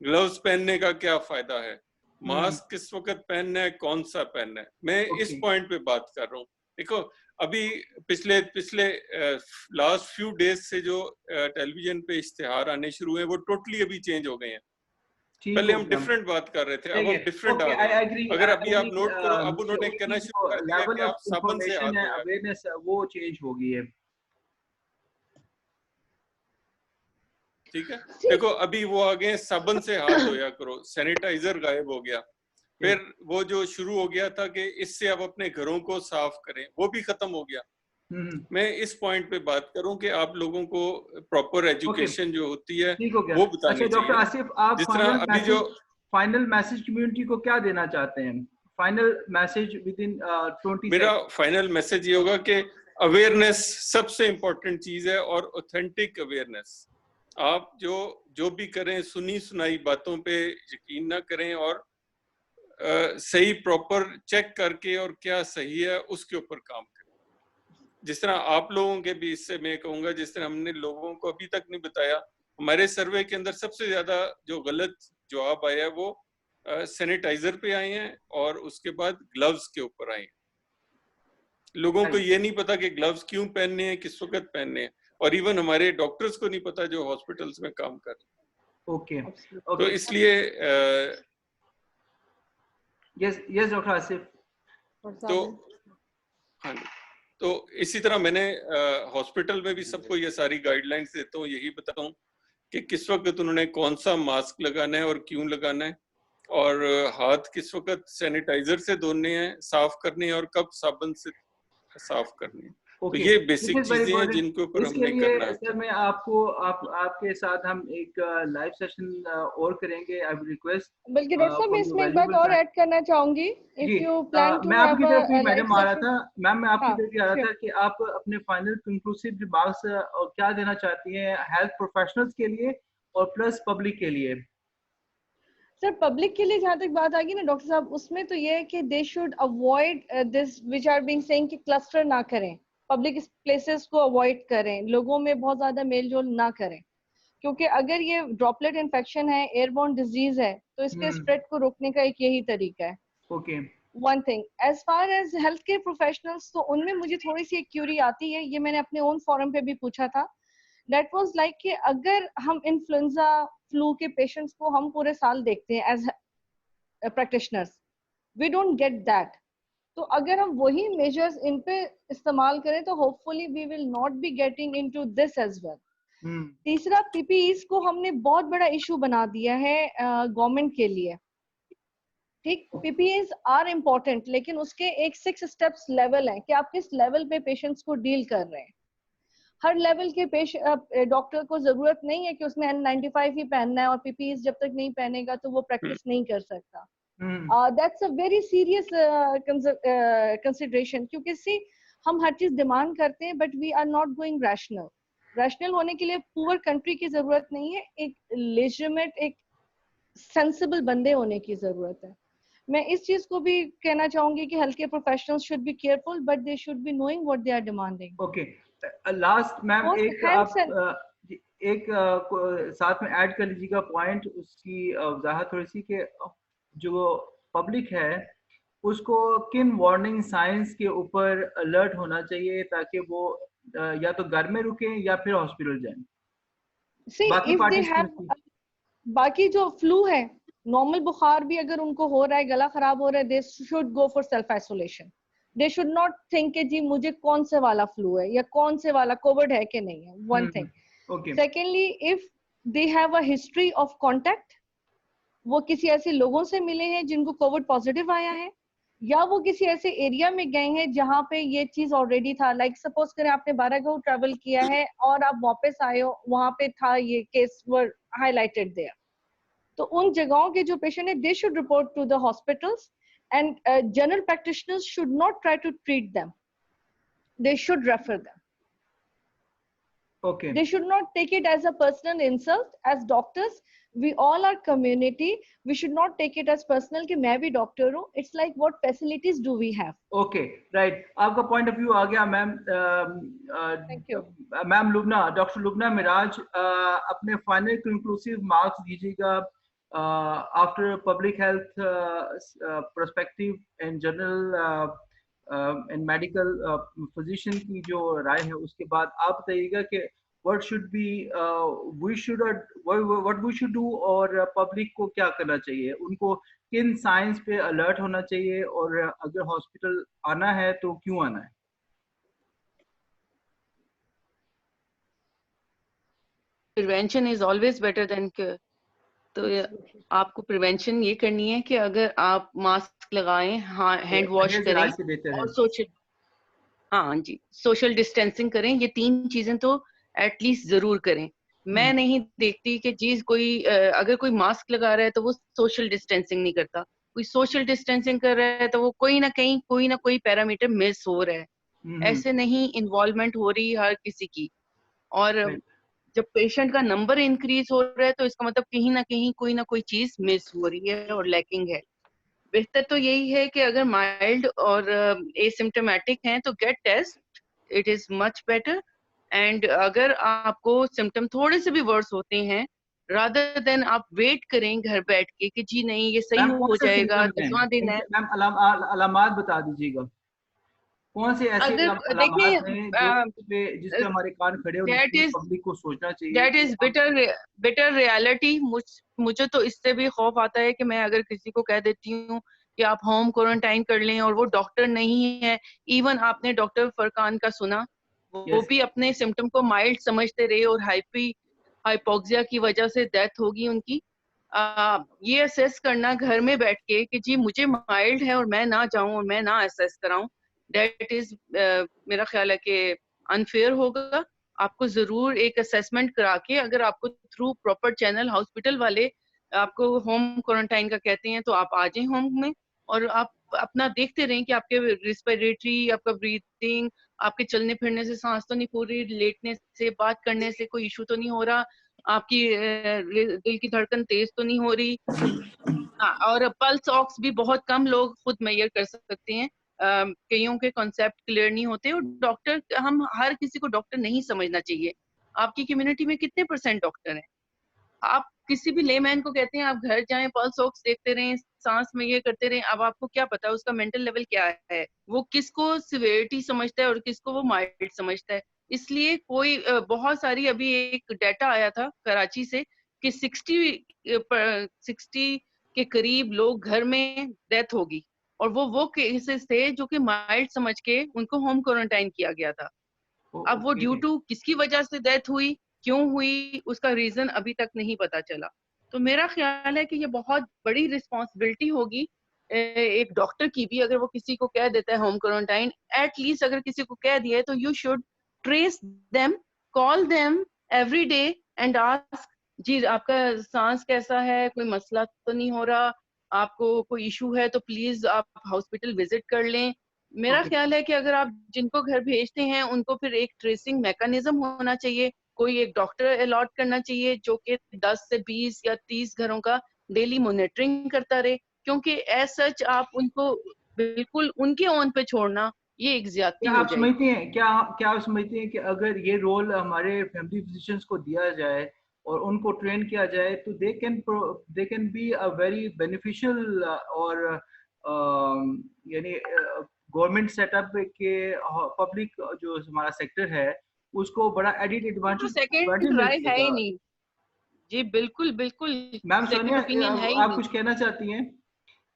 ग्लव्स पहनने का क्या फायदा है, मास्क किस वक्त पहनना है, कौन सा पहनना है। मैं इस पॉइंट पे बात कर रहा हूँ। देखो, अभी पिछले लास्ट फ्यू डेज से जो टेलीविजन पे इश्तिहार आने शुरू हुए वो टोटली अभी चेंज हो गए हैं। पहले हम डिफरेंट बात कर रहे थे, अब हम डिफरेंट आ गए। अगर अभी आप नोट करो, अब उन्होंने कहना शुरू कर दिया कि आप साबुन से हाथ धोया, अवेयरनेस वो चेंज हो गई है, ठीक है। देखो, अभी वो आ गए साबुन से हाथ धोया करो, सैनिटाइजर गायब हो गया। फिर वो जो शुरू हो गया था कि इससे आप अपने घरों को साफ करें, वो भी खत्म हो गया। मैं इस पॉइंट पे बात करूं कि आप लोगों को प्रॉपर एजुकेशन जो होती है वो बतानी चाहिए। डॉक्टर आसिफ, आप जिस तरह अभी जो फाइनल मैसेज कम्युनिटी को क्या देना चाहते हैं? फाइनल मैसेज विद इन 20 मेरा फाइनल मैसेज ये होगा कि अवेयरनेस सबसे इम्पोर्टेंट चीज है, और ऑथेंटिक अवेयरनेस। आप जो भी करें, सुनी सुनाई बातों पे यकीन ना करें, और सही प्रॉपर चेक करके और क्या सही है उसके ऊपर काम करें। जिस तरह आप लोगों के भी इससे मैं कहूँगा, जिस तरह हमने लोगों को अभी तक नहीं बताया, हमारे सर्वे के अंदर सबसे ज्यादा जो गलत जवाब आया है वो सैनिटाइजर पे आए हैं, और उसके बाद ग्लव्स के ऊपर आए हैं। लोगों को ये नहीं पता कि ग्लव्स क्यों पहनने हैं, किस वक्त पहनने हैं, और इवन हमारे डॉक्टर्स को नहीं पता जो हॉस्पिटल्स में काम कर रहे हैं। तो इसलिए यस डॉक्टर आसिफ। तो हाँ, तो इसी तरह मैंने हॉस्पिटल में भी सबको ये सारी गाइडलाइंस देता हूँ, यही बताता हूँ कि किस वक्त उन्होंने कौन सा मास्क लगाना है और क्यों लगाना है, और हाथ किस वक्त सैनिटाइजर से धोने हैं, साफ करने हैं, और कब साबुन से साफ करने हैं। तो ये बेसिक चीजें हैं जिनके ऊपर हमने करना है। सर मैं आपके साथ हम एक लाइव सेशन और करेंगे। आई विल रिक्वेस्ट, बल्कि डॉक्टर साहब मैं इसमें एक बात और ऐड करना चाहूंगी। इफ यू प्लान टू मैं आपकी तरफ ही मैडम आ रहा था, मैम मैं आपकी तरफ ही आ रहा था कि आप अपने फाइनल कंक्लूसिव रिमार्क्स क्या देना चाहती हैं हेल्थ प्रोफेशनल्स के लिए और प्लस पब्लिक के लिए? सर पब्लिक के लिए जहाँ तक बात आ गई ना डॉक्टर साहब, उसमें तो ये है कि they should avoid this which are being saying कि क्लस्टर ना करें, पब्लिक प्लेसेस को अवॉइड करें, लोगों में बहुत ज्यादा मेल जोल ना करें, क्योंकि अगर ये ड्रॉपलेट इन्फेक्शन है, एयरबोर्न डिजीज है, तो इसके स्प्रेड को रोकने का एक यही तरीका है। Okay, one thing as far as health care professionals, तो उनमें मुझे थोड़ी सी एक क्यूरी आती है, ये मैंने अपने ओन फोरम पे भी पूछा था। दैट वाज लाइक कि अगर हम इन्फ्लुएंजा फ्लू के पेशेंट्स को हम पूरे साल देखते हैं as practitioners, we don't get that. तो अगर हम वही मेजर्स इन पे इस्तेमाल करें तो hopefully we will not be getting into this as well. तीसरा, पीपीईज को हमने बहुत बड़ा इशू बना दिया है गवर्नमेंट के लिए। ठीक, पीपीईज आर इम्पोर्टेंट, लेकिन उसके एक 6 स्टेप्स लेवल है कि आप किस लेवल पे पेशेंट्स को डील कर रहे हैं। हर लेवल के डॉक्टर को जरूरत नहीं है कि उसने N95 ही पहनना है, और पीपीईज जब तक नहीं पहनेगा तो वो प्रैक्टिस नहीं कर सकता। That's a very serious consideration, क्योंकि सी हम हर चीज डिमांड करते हैं but we are not going rational. Rational होने के लिए पुअर कंट्री की जरूरत नहीं है, एक लेजिटिमेट, एक सेंसिबल बंदे होने की जरूरत है। मैं इस चीज को भी कहना चाहूंगी कि health care professionals should be careful, but they should be knowing what they are demanding. Okay, last ma'am Both एक hands आप and साथ में ऐड कर लीजिएगा पॉइंट, उसकी वजाहत थोड़ी सी कि जो पब्लिक है उसको किन वार्निंग साइंस के ऊपर अलर्ट होना चाहिए ताकि वो या तो घर में रुकें या फिर हॉस्पिटल जाएं। see बाकी if they have पार्टिसिपेंट्स बाकी जो फ्लू है, नॉर्मल बुखार भी अगर उनको हो रहा है, गला खराब हो रहा है, they should go for self isolation. They should not think कि जी मुझे कौन से वाला फ्लू है या कौन से वाला कोविड है कि नहीं है, one thing. Okay secondly, if they have a history of contact, वो किसी ऐसे लोगों से मिले हैं जिनको कोविड पॉजिटिव आया है, या वो किसी ऐसे एरिया में गए हैं जहां पे ये चीज ऑलरेडी था, लाइक सपोज करें आपने बारागांव ट्रेवल किया है और आप वापस आए हो, वहां पे था ये केस वर हाईलाइटेड देयर, तो उन जगहों के जो पेशेंट है they should report to the hospitals and general practitioners should not try to treat them, they should refer them. Okay They should not take it as a personal insult. As doctors, we all are community. We should not take it as personal कि मैं भी doctor हूँ. It's like what facilities do we have? Okay right, आपका point of view आ गया ma'am. Thank you. Ma'am Lubna, doctor Lubna Miraj, अपने final conclusive marks दीजिएगा after public health perspective and general and medical physician की जो राय है, उसके बाद आप बताइएगा कि what should be we should what we should do और पब्लिक को क्या करना चाहिए, उनको किन साइंस पे अलर्ट होना चाहिए, और अगर हॉस्पिटल आना है तो क्यों आना है। Prevention is always better than cure. तो आपको प्रिवेंशन ये करनी है कि अगर आप मास्क लगाएं, हाँ हैंड वॉश करें और सोशल डिस्टेंसिंग करें, ये 3 चीजें तो एटलीस्ट जरूर करें। मैं नहीं देखती कि जी कोई अगर कोई मास्क लगा रहा है तो वो सोशल डिस्टेंसिंग नहीं करता, कोई सोशल डिस्टेंसिंग कर रहा है तो वो कोई ना कहीं कोई ना कोई पैरामीटर मिस हो रहा है। ऐसे नहीं इन्वॉल्वमेंट हो रही हर किसी की, और जब पेशेंट का नंबर इंक्रीज हो रहा है तो इसका मतलब कहीं ना कहीं कोई ना कोई चीज मिस हो रही है और लैकिंग है। बेहतर तो यही है कि अगर माइल्ड और एसिम्टोमेटिक हैं तो get test, it is much better. And अगर आपको सिम्टम थोड़े से भी वर्स होते हैं, रादर देन आप वेट करें घर बैठ के कि जी नहीं ये सही हो जाएगा, 10वां दिन है। मैम अलामात बता दीजिएगा, कौन से ऐसे अलामात हैं जिसपे हमारे कान खड़े हो, पब्लिक को सोचना चाहिए। That is bitter reality. मुझे तो इससे भी खौफ आता है कि मैं अगर किसी को कह देती हूँ कि आप होम क्वारंटाइन कर लें और वो डॉक्टर नहीं है, इवन आपने डॉक्टर फरकान का सुना, वो भी अपने सिम्टम को माइल्ड समझते रहे और हाइपोक्सिया की वजह से डेथ होगी उनकी। ये असेस करना घर में बैठ के कि जी मुझे माइल्ड है और मैं ना जाऊं और मैं ना असेस कराऊं, डेट इज मेरा ख्याल है कि अनफेयर होगा। आपको जरूर एक असेसमेंट करा के, अगर आपको थ्रू प्रॉपर चैनल हॉस्पिटल वाले आपको होम क्वारंटाइन का कहते हैं तो आप आ जाएं होम में, और आप अपना देखते रहें कि आपके रिस्पिरेटरी, आपका ब्रीथिंग, आपके चलने फिरने से सांस तो नहीं फूल रही, लेटने से बात करने से कोई इशू तो नहीं हो रहा, आपकी दिल की धड़कन तेज तो नहीं हो रही। और पल्स ऑक्स भी बहुत कम लोग खुद मेजर कर सकते हैं, कईयों के कॉन्सेप्ट क्लियर नहीं होते, और डॉक्टर, हम हर किसी को डॉक्टर नहीं समझना चाहिए। आपकी कम्युनिटी में कितने % डॉक्टर हैं? आप किसी भी लेमैन को कहते हैं आप घर जाएं, पल्स ऑक्स देखते रहें, सांस में ये करते रहें, अब आपको क्या पता उसका मेंटल लेवल क्या है, वो किसको सिवियरिटी समझता है और किसको वो माइल्ड समझता है। इसलिए कोई बहुत सारी, अभी एक डाटा आया था कराची से कि 60 के करीब लोग घर में डेथ होगी, और वो केसेस थे जो कि माइल्ड समझ के उनको होम क्वारंटाइन किया गया था। अब वो ड्यू टू किसकी वजह से डेथ हुई, क्यों हुई, उसका रीजन अभी तक नहीं पता चला। तो मेरा ख्याल है कि ये बहुत बड़ी रिस्पॉन्सिबिलिटी होगी एक डॉक्टर की भी, अगर वो किसी को कह देता है होम क्वारंटाइन, एटलीस्ट अगर किसी को कह दिया है तो you should trace them, call them every day and ask जी आपका सांस कैसा है, कोई मसला तो नहीं हो रहा, आपको कोई इशू है तो प्लीज आप हॉस्पिटल विजिट कर लें। मेरा ख्याल है कि अगर आप जिनको घर भेजते हैं उनको फिर एक ट्रेसिंग मैकेनिज्म होना चाहिए, कोई एक डॉक्टर अलॉट करना चाहिए जो कि 10 से 20 या 30 घरों का डेली मॉनिटरिंग करता रहे, क्योंकि एज सच आप उनको बिल्कुल उनके ओन पे छोड़ना ये एक ज्यादती क्या हो आप जाएगी। समझते हैं, क्या आप समझते हैं कि अगर ये रोल हमारे फैमिली फिजिशियंस को दिया जाए और उनको ट्रेन किया जाए तो they can be a very beneficial और यानी गवर्नमेंट सेटअप के पब्लिक जो हमारा सेक्टर है उसको बड़ा एडिट तो एडवांटेज सेकंड मिल राय है ही जाएगा। नहीं जी, बिल्कुल बिल्कुल मैम सेकंड सोनिया, ओपिनियन है ही आप नहीं। कुछ कहना चाहती हैं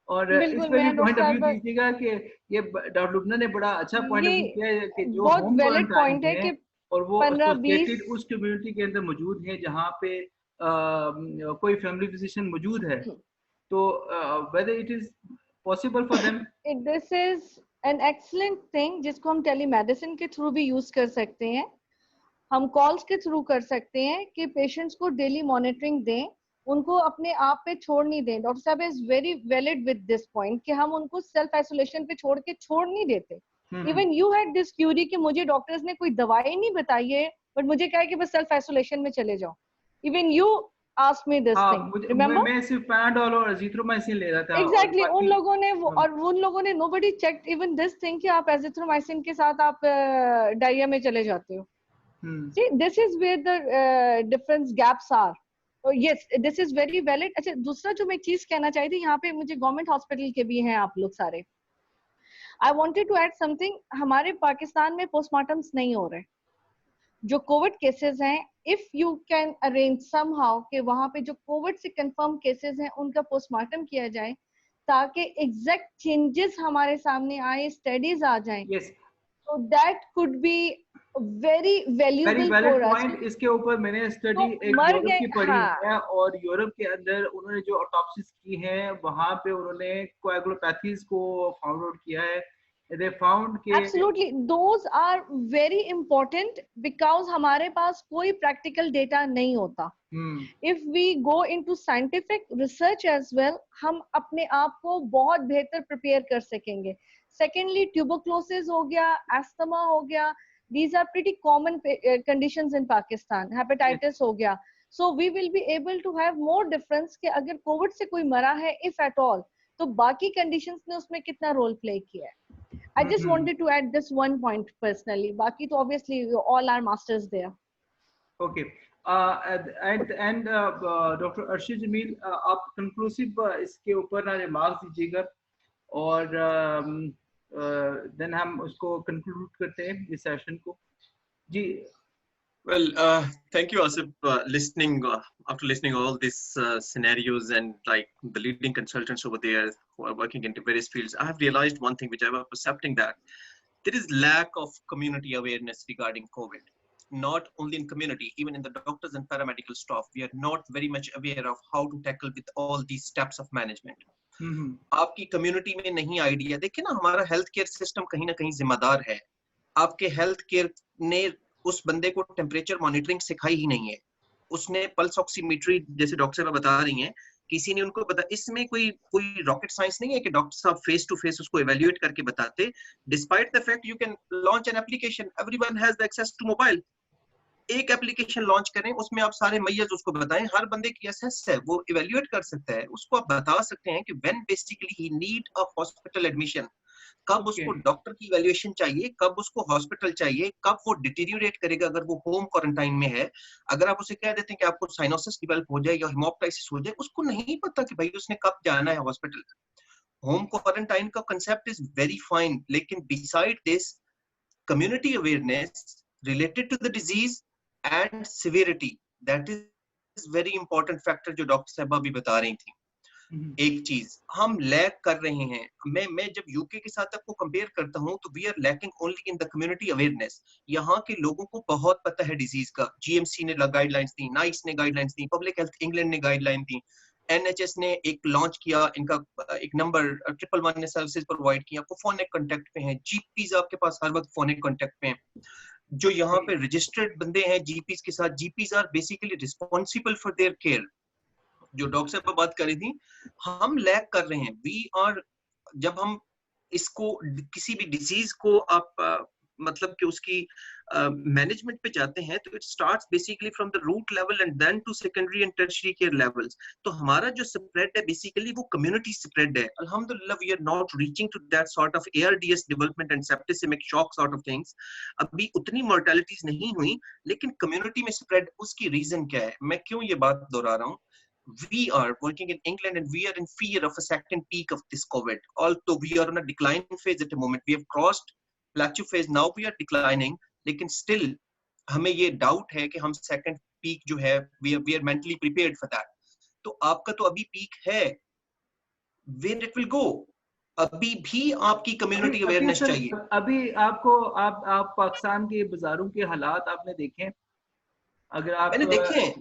और इस बिल्कुल, पे भी मैं डॉक्टर पॉइंट ऑफ व्यू साहब, दीजिएगा कि ये डॉक्टर लुबना ने बड़ा अच्छा पॉइंट ऑफ ये व्यू किया है कि जो बहुत होम वैलिड क्वारंटाइन पॉइंट है है कि और वो 15-20 एसोसिएटेड उस कम्युनिटी के अंदर मौजूद है जहाँ पे कोई फैमिली फिजिशियन मौजूद है, तो whether it is possible for them. This is an excellent thing जिसको हम टेलीमेडिसिन के थ्रू भी यूज कर सकते हैं, हम कॉल्स के थ्रू कर सकते हैं कि पेशेंट्स को डेली मॉनिटरिंग दें, उनको अपने आप पे छोड़ नहीं दें। डॉक्टर साहब is very valid with this point कि हम उनको सेल्फ आइसोलेशन पे छोड़ नहीं देते। Even you had this query कि मुझे डॉक्टर्स ने कोई दवाई नहीं बताई है बट मुझे कहा कि बस सेल्फ आइसोलेशन में चले जाओ। Even you asked me this हाँ, थिंग, मुझे रिमेंबर? मैं सिर्फ पैनाडोल और अजीथ्रोमाइसिन ले रहा था और एग्जैक्टली बाकी उन लोगों ने nobody checked even this thing कि आप एजिथ्रोमाइसिन के साथ आप डायरिया में चले जाते हो। See, this is where the difference gaps are. Oh, yes, this is very valid. अच्छा, दूसरा जो मैं एक चीज कहना चाहती थी, यहाँ पे मुझे गवर्नमेंट हॉस्पिटल के भी हैं आप लोग सारे। I wanted to add something. हमारे पाकिस्तान में पोस्टमार्टम्स नहीं हो रहे। जो कोविड केसेस हैं, if you can arrange somehow कि वहां पे जो कोविड से कंफर्म केसेस हैं उनका पोस्टमार्टम किया जाए ताकि एग्जैक्ट चेंजेस हमारे सामने आए, स्टडीज आ जाएं, yes, so that could be very very valuable valid for us. Point. इसके ऊपर मैंने स्टडी तो एक मर यूरोप गए, की पढ़ी हाँ, है और यूरोप के अंदर उन्होंने जो ऑटोप्सीज की हैं वहां पे उन्होंने कोएगुलोपैथीज को फाउंड आउट किया है। दे फाउंड के absolutely those are very important because हमारे पास कोई practical data नहीं होता। If we go into scientific research as well, हम अपने आप को बहुत बेहतर prepare कर सकेंगे। Secondly, tuberculosis हो गया, asthma हो गया, these are pretty common conditions in Pakistan. Hepatitis हो गया, so we will be able to have more difference कि अगर COVID से कोई मरा है, if at all, तो बाकी conditions ने उसमें कितना role play किया है। I just wanted to add this one point personally. बाकी तो obviously all are masters there. Okay, and doctor Arshid Jamil, आप कंक्लूसिव इसके ऊपर ना रिमार्क्स दीजिएगा और देन हम उसको कंक्लूड करते हैं इस सेशन को। जी। Well, thank you, Asif. After listening all these scenarios and like the leading consultants over there who are working in various fields, I have realized one thing which I was percepting, that there is lack of community awareness regarding COVID. Not only in community, even in the doctors and paramedical staff, we are not very much aware of how to tackle with all these steps of management. आपकी community में नहीं idea. देखिए ना, हमारा health care system कहीं ना कहीं जिम्मेदार है। आपके हेल्थ केयर ने उस बंदे को टेम्परेचर मॉनिटरिंग सिखाई ही नहीं है, उसने पल्स ऑक्सीमीट्री जैसे डॉक्टर साहब बता रही हैं, किसी ने उनको बता, इसमें कोई रॉकेट साइंस नहीं है कि डॉक्टर साहब फेस टू फेस उसको इवैल्यूएट करके बताते। Despite the fact you can launch an application, everyone has the access to mobile. एक एप्लीकेशन लॉन्च करें, उसमें आप सारे मैयज उसको बताएं, हर बंदे की एसेस है, वो इवैल्यूएट कर सकता है, उसको आप बता सकते हैं कि when basically he need a hospital admission, कब उसको डॉक्टर की इवैल्यूएशन चाहिए, कब उसको हॉस्पिटल चाहिए, कब वो डिटीरियोरेट करेगा अगर वो होम क्वारंटाइन में है। अगर आप उसे कह देते हैं कि आपको साइनोसिस डेवलप हो जाए या हेमोप्टाइसिस हो जाए, उसको नहीं पता कि भाई उसने कब जाना है हॉस्पिटल। होम क्वारंटाइन का कंसेप्ट इज वेरी फाइन, लेकिन beside this community awareness related to the disease and severity, that is very important factor जो डॉक्टर साहबा भी बता रही थी। एक चीज हम लैक कर रहे हैं, मैं जब यूके के साथ आपको कंपेयर करता हूं तो we are lacking only in the community awareness. यहाँ के लोगों को बहुत पता है डिजीज का, जीएमसी ने गाइडलाइंस दी, नाइस ने गाइडलाइंस दी, पब्लिक हेल्थ इंग्लैंड ने गाइडलाइन दी, एनएचएस ने एक लॉन्च किया, इनका एक नंबर 111 ने सर्विसेज प्रोवाइड किया, आपको फोन कांटेक्ट पे हैं, जीपीज आपके पास हर वक्त फोन कांटेक्ट पे हैं। जो यहाँ पे रजिस्टर्ड बंदे हैं जीपीज के साथ, GPs are basically responsible for their care. जो डॉक्टर साहब बात कर रही थी, हम लैक कर रहे हैं, वी आर, जब हम इसको किसी भी डिजीज को आप मतलब कि उसकी मैनेजमेंट पे जाते हैं, तो it starts basically from the root level and then to secondary and tertiary care levels. तो हमारा जो स्प्रेड है बेसिकली वो कम्युनिटी स्प्रेड है। अल्हम्दुलिल्लाह we are not reaching to that sort of ARDS development and septicaemic shock sort of things. अभी उतनी mortalities नहीं हुई, लेकिन कम्युनिटी में स्प्रेड, उसकी रीजन क्या है, मैं क्यों ये बात दोहरा रहा हूँ? We are working in England and we are in fear of a second peak of this COVID. Although we are on a decline phase at the moment, we have crossed plateau phase, now we are declining. लेकिन still हमें ये doubt है कि हम second peak जो है, we are mentally prepared for that. तो आपका तो अभी peak है, where it will go? अभी भी आपकी community awareness चाहिए। अभी आपको आप पाकिस्तान के बाजारों के हालात आपने देखे? अगर आप मैंने देखे हैं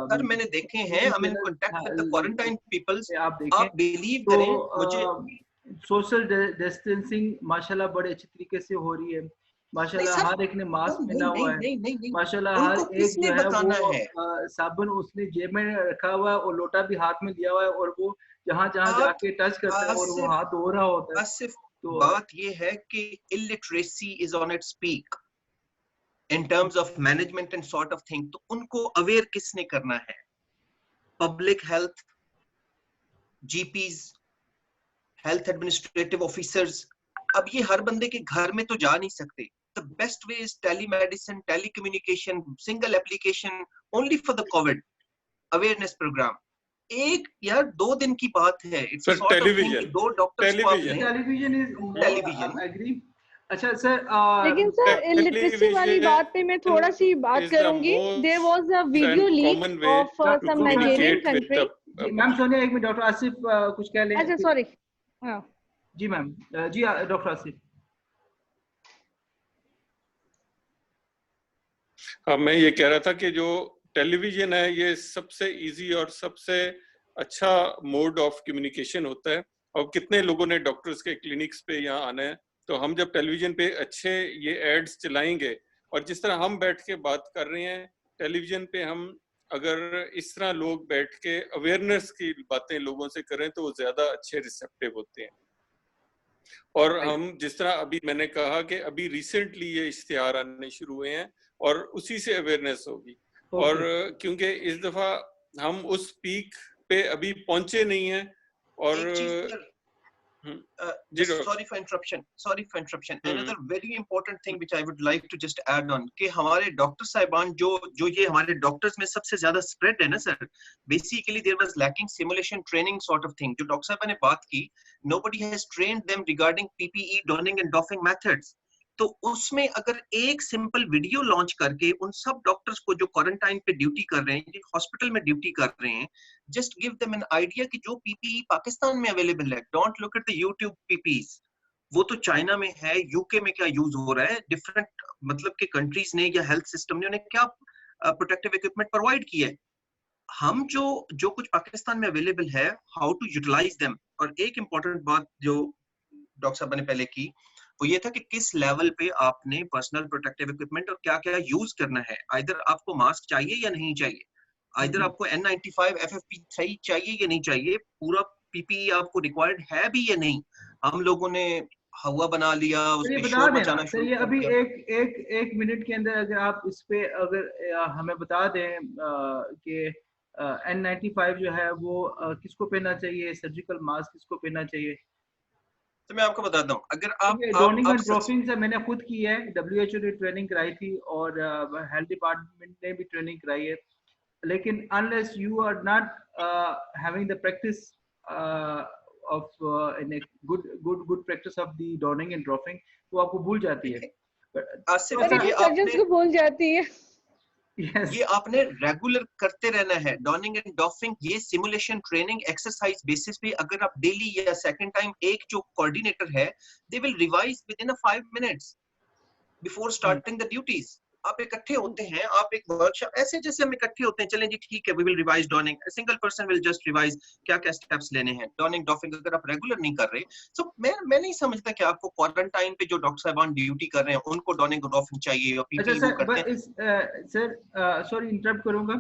सर, मैंने देखे हैं। I mean contact with the quarantine peoples. आप देखें, आप बिलीव तो करें, मुझे सोशल डिस्टेंसिंग माशाल्लाह बड़े अच्छे तरीके से हो रही है माशाल्लाह। हर एक ने मास्क पहना हुआ है माशाल्लाह। हर एक जो है वो साबुन उसने जेब में रखा हुआ है और लोटा भी हाथ में लिया हुआ है, और वो जहाँ जहाँ जाके टच करता है और वो हाथ धो रहा होता है। सिर्फ तो बात ये है कि illiteracy is on its peak in terms of management and sort of thing. तो उनको अवेयर किसने करना है? Public health, GPs, health administrative officers. अब ये हर बंदे के घर में तो जा नहीं सकते। The best way is telemedicine, telecommunication, single application only for the COVID awareness program. एक या 2 दिन की बात है। It's a sort of thing कि 2 डॉक्टर्स को आपने टेलीविजन एग्री। अच्छा सर, लेकिन सर लिटरेसी वाली बात पे मैं थोड़ा सी बात करूंगी। There was a video leak of some Nigerian country. Ma'am Sonia, एक मिनट, डॉक्टर आसिफ कुछ कह लें। अच्छा सॉरी। हाँ जी मैम, जी डॉक्टर आसिफ। हाँ, मैं ये कह रहा था कि जो टेलीविजन है ये सबसे इजी और सबसे अच्छा मोड ऑफ कम्युनिकेशन होता है। और कितने लोगों ने डॉक्टर्स के क्लिनिक्स पे यहाँ आना है, तो हम जब टेलीविजन पे अच्छे ये एड्स चलाएंगे, और जिस तरह हम बैठ के बात कर रहे हैं टेलीविजन पे, हम अगर इस तरह लोग बैठ के अवेयरनेस की बातें लोगों से करें तो वो ज्यादा अच्छे रिसेप्टिव होते हैं। और हम जिस तरह अभी मैंने कहा कि अभी रिसेंटली ये इश्तिहार आने शुरू हुए हैं और उसी से अवेयरनेस होगी। और क्योंकि इस दफा हम उस पीक पे अभी पहुंचे नहीं हैं। और sorry for interruption. Another very important thing which I would like to just add on कि हमारे डॉक्टर साहिबान जो ये हमारे डॉक्टर्स में सबसे ज्यादा स्प्रेड है ना sir, basically there was lacking simulation training sort of thing. जो डॉक्टर साहब ने बात की, nobody has trained them regarding PPE donning and doffing methods. तो उसमें अगर एक सिंपल वीडियो लॉन्च करके उन सब डॉक्टर्स को जो क्वारंटाइन पे ड्यूटी कर रहे हैं, हॉस्पिटल में ड्यूटी कर रहे हैं, just give them an idea कि जो पीपीई पाकिस्तान में अवेलेबल है, don't look at the YouTube PPEs, वो तो चाइना में है, यूके में क्या यूज हो रहा है, डिफरेंट मतलब के कंट्रीज ने या हेल्थ सिस्टम ने उन्हें क्या प्रोटेक्टिव इक्विपमेंट प्रोवाइड किया है। हम जो कुछ पाकिस्तान में अवेलेबल है, हाउ टू यूटिलाइज देम। और एक इंपॉर्टेंट बात जो डॉक्टर साहब ने पहले की, वो ये था कि किस लेवल पे आपने पर्सनल प्रोटेक्टिव इक्विपमेंट और क्या क्या यूज करना है। आइदर आपको मास्क चाहिए या नहीं चाहिए, आइदर आपको N95 FFP3 चाहिए या नहीं चाहिए, पूरा पीपीई आपको रिक्वायर्ड है भी या नहीं। हम लोगों ने हवा बना लिया, उसमें शोर मचाना शुरू कर दिया। अभी एक एक मिनट के अंदर अगर आप इस पे अगर हमें बता दें कि N95 जो है वो किसको पहनना चाहिए, सर्जिकल मास्क किसको पहनना चाहिए। तो मैं आपको बताता हूँ, अगर आप डोनिंग एंड ड्रॉपिंग से मैंने खुद की है, WHO ने ट्रेनिंग कराई थी और हेल्थ डिपार्टमेंट ने भी ट्रेनिंग कराई है, लेकिन unless you are not having the practice of in good practice of the donning and dropping, वो आपको भूल जाती है। सर्जन्स को भूल जाती है। Yes. ये आपने रेगुलर करते रहना है, डॉनिंग एंड डॉफिंग। ये सिमुलेशन ट्रेनिंग एक्सरसाइज बेसिस पे अगर आप डेली या सेकंड टाइम, एक जो कोऑर्डिनेटर है, they will revise with in 5 minutes before starting the duties. आप इकट्ठे होते हैं, आप एक वर्कशॉप ऐसे जैसे हम इकट्ठे होते हैं, चलें जी ठीक है, we will revise donning, a single person will just revise क्या क्या स्टेप्स लेने हैं। डॉनिंग डॉफिंग अगर आप रेगुलर नहीं कर रहे, तो मैं नहीं समझता कि आपको क्वारंटाइन पे जो डॉक्टर साहबान ड्यूटी कर रहे हैं उनको डॉनिंग डॉफिंग चाहिए और पीपीई वो करते हैं। सर सॉरी इंटरप्ट करूंगा,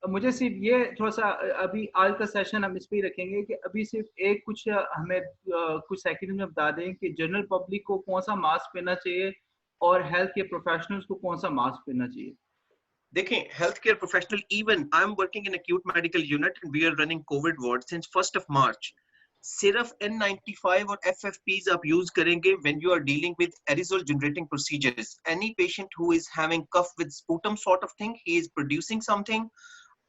मुझे सिर्फ ये थोड़ा सा अभी आज का सेशन हम इस पे ही रखेंगे कि अभी सिर्फ एक कुछ हमें कुछ सेकंड में बता दें कि जनरल पब्लिक को कौन सा मास्क पहनना चाहिए और हेल्थ केयर प्रोफेशनल्स को कौन सा मास्क पहनना चाहिए? देखें, health care professional, even I am working in acute medical unit and we are running covid ward since 1st of March. सिर्फ N95 और FFPs आप यूज करेंगे when you are dealing with aerosol generating procedures. Any patient who is having cough with sputum sort of thing, he is producing something,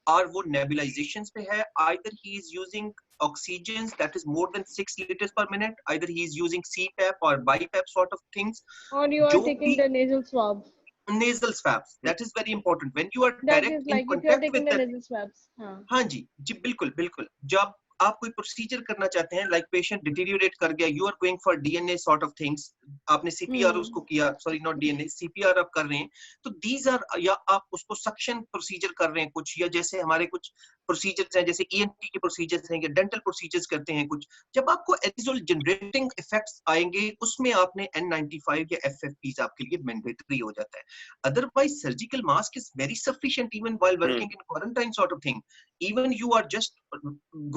और वो nebulizations पे है, either he is using oxygens that is more than 6 liters per minute, either he is using CPAP or BiPAP sort of things, Or you are जो taking भी the nasal swab. nasal swabs, that is very important when you are That direct is in like if you are contact taking with the that. nasal swabs. हाँ. हाँ जी जी, बिल्कुल बिल्कुल। जब आप कोई procedure करना चाहते हैं, लाइक पेशेंट डिटीरियोरेट कर गया, you are going for DNA sort of things, आपने सीपीआर उसको किया, सॉरी नॉट डीएनए, सीपीआर आप कर रहे हैं, तो दीज आर, या आप उसको सक्शन प्रोसीजर कर रहे हैं कुछ, या जैसे हमारे कुछ प्रोसीजर्स हैं, जैसे ईएनटी के प्रोसीजर्स हैं, या डेंटल प्रोसीजर्स करते हैं कुछ, जब आपको एरोसोल जनरेटिंग इफेक्ट्स आएंगे, उसमें आपने N95 या FFPs आपके लिए मैंडेटरी हो जाता है। Otherwise, surgical mask is very sufficient even while working in quarantine sort of thing. Even you are just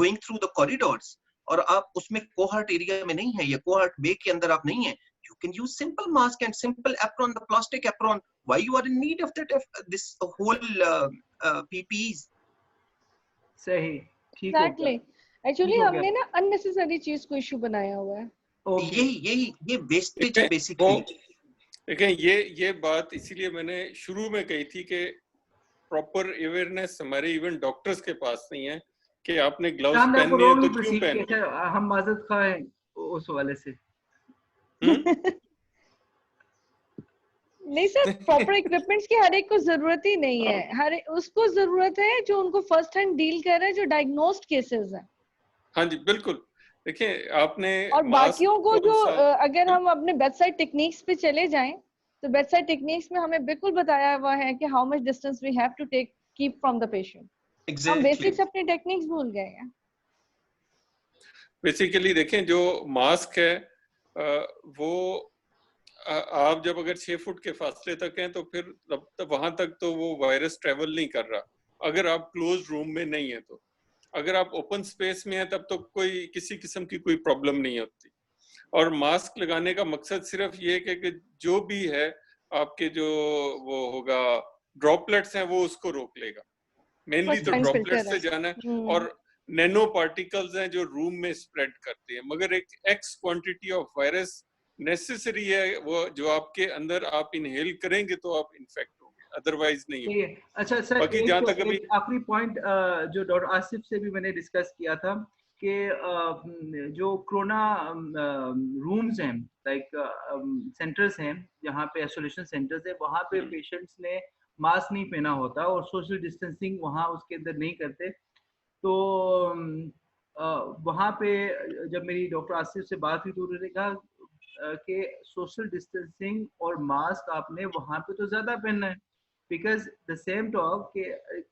going through the corridors, और आप उसमें कोहर्ट एरिया में नहीं है, या कोहर्ट बे के अंदर आप नहीं है, you can use simple mask and simple apron, the plastic apron. Why you are in need of that, this whole PPEs? सही, ठीक हो गया, Exactly. Actually ठीक हो गया। हमने ना unnecessary चीज को इशू बनाया हुआ है. ओके, ये वेस्टेज है बेसिकली। देखें ये बात इसीलिए मैंने शुरू में कही थी कि प्रॉपर अवेयरनेस हमारे इवन डॉक्टर्स के पास नहीं है कि आपने ग्लव्स पहनने हैं तो क्यों पहने। हम माजरत खा हैं उस वाले से। नहीं सर, प्रॉपर इक्विपमेंट्स की हर एक को जरूरत ही नहीं है, हर उसको जरूरत है जो उनको फर्स्ट हैंड डील कर रहे हैं, जो डायग्नोस्ड केसेस हैं। हाँ जी बिल्कुल, देखिए आपने और बाकियों को जो अगर हम अपने बेडसाइड टेक्निक्स पे चले जाएं, तो बेडसाइड टेक्निक्स में हमें बिल्कुल बताया हुआ है कि how much distance we have to take keep from the patient. हम बेसिक्स अपनी टेक्निक्स भूल गए हैं। बेसिकली देखें जो मास्क है वो आप जब अगर 6 फुट के फासले तक हैं तो फिर तब वहां तक तो वो वायरस ट्रेवल नहीं कर रहा, अगर आप क्लोज रूम में नहीं है तो। अगर आप ओपन स्पेस में हैं तब तो कोई किसी किस्म की कोई प्रॉब्लम नहीं होती। और मास्क लगाने का मकसद सिर्फ ये है कि जो भी है आपके जो वो होगा ड्रॉपलेट्स हैं वो उसको रोक लेगा, मेनली तो ड्रॉपलेट्स से जाना है, और नैनो पार्टिकल्स हैं जो रूम में स्प्रेड करते हैं, मगर एक x quantity of virus necessary है वो जो आपके अंदर आप इनहेल करेंगे तो आप इन्फेक्ट होंगे, अदरवाइज नहीं होंगे। अच्छा सर, बाकी जहां तक अभी आखिरी पॉइंट जो डॉक्टर आसिफ से भी मैंने डिस्कस किया था कि जो कोरोना रूम्स हैं, लाइक सेंटर्स हैं जहाँ पे आइसोलेशन सेंटर्स है, वहाँ पे पेशेंट्स ने मास्क नहीं पहना होता और सोशल डिस्टेंसिंग वहाँ उसके अंदर नहीं करते। तो वहाँ पे जब मेरी डॉक्टर आसिफ से बात हुई तो उन्होंने कहा कि सोशल डिस्टेंसिंग और मास्क आपने वहाँ पे तो ज़्यादा पहनना है, बिकॉज द सेम टॉक कि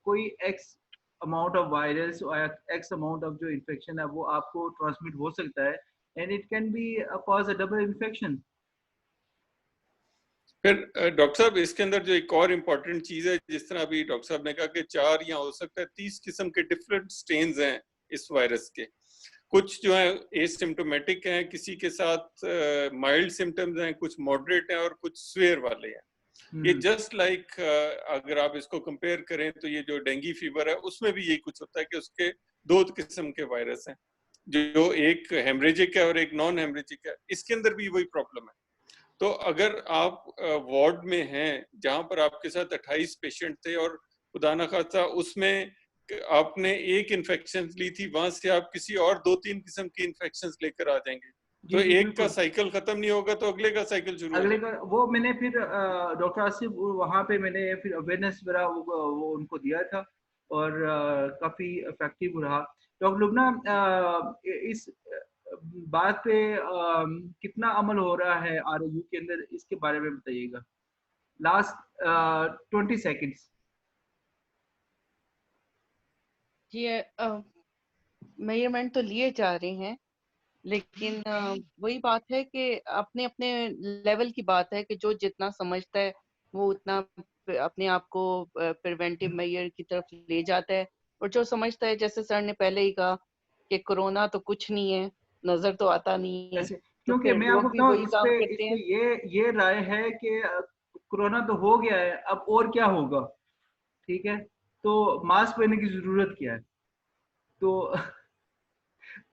कोई एक्स अमाउंट ऑफ वायरस और एक्स अमाउंट ऑफ जो इन्फेक्शन है वो आपको ट्रांसमिट हो सकता है, and it can be cause a double infection. फिर डॉक्टर साहब इसके अंदर जो एक और इम्पोर्टेंट चीज है, जिस तरह अभी डॉक्टर साहब ने कहा कि 4 या हो सकता है 30 किस्म के डिफरेंट स्ट्रेन्स हैं इस वायरस के, कुछ जो है एसिम्प्टोमेटिक हैं, किसी के साथ माइल्ड सिम्टम्स हैं, कुछ मॉडरेट हैं और कुछ स्वेयर वाले हैं। ये जस्ट लाइक अगर आप इसको कंपेयर करें तो ये जो डेंगू फीवर है उसमें भी यही कुछ होता है कि उसके 2 किस्म के वायरस हैं, जो एक हेमरेजिक है और एक नॉन हेमरेजिक है। इसके अंदर भी वही प्रॉब्लम है। तो अगर आप वार्ड में हैं जहां पर आपके साथ 28 पेशेंट थे और खुदा न खास्ता उसमें आपने एक इन्फेक्शन ली थी, वहां से आप किसी और 2-3 किस्म की इन्फेक्शंस लेकर आ जाएंगे, तो एक का साइकिल खत्म नहीं होगा तो अगले का साइकिल शुरू होगा। अगले का वो मैंने फिर डॉक्टर आसिफ वहाँ पे मैंने फिर अवेयरनेस मेरा वो उनको दिया था और काफी इफेक्टिव रहा। डॉक्टर लुबना, इस बात पे कितना अमल हो रहा है RAU के अंदर, इसके बारे में बताइएगा, लास्ट 20 सेकेंड्स। ये मेजरमेंट तो लिए जा रहे हैं, लेकिन वही बात है कि अपने अपने लेवल की बात है कि जो जितना समझता है वो उतना अपने आप को प्रिवेंटिव मेजर की तरफ ले जाता है, और जो समझता है, जैसे सर ने पहले ही कहा कि कोरोना तो कुछ नहीं है, नजर तो आता नहीं है, क्योंकि मैं आपको लोग भी बताऊं वही काम इस करते पे हैं। ये राय है कि कोरोना तो हो गया है, अब और क्या होगा, ठीक है, तो मास्क पहनने की जरूरत क्या है, तो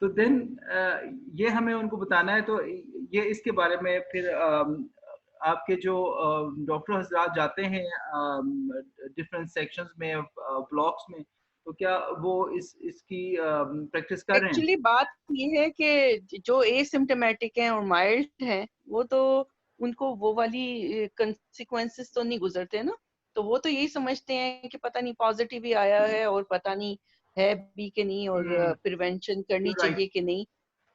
तो देन ये हमें उनको बताना है। तो ये इसके बारे में फिर आपके जो डॉक्टर हजरात जाते हैं डिफरेंट सेक्शंस में, ब्लॉक्स में, तो क्या वो इसकी प्रैक्टिस कर रहे हैं? एक्चुअली बात ये है कि जो एसिम्टोमेटिक हैं और माइल्ड हैं, वो तो उनको वो वाली कंसिक्वेंसेस तो नहीं गुजरते ना, तो वो तो यही समझते हैं कि पता नहीं पॉजिटिव ही आया है और पता नहीं है भी कि नहीं, और प्रिवेंशन करनी चाहिए कि नहीं।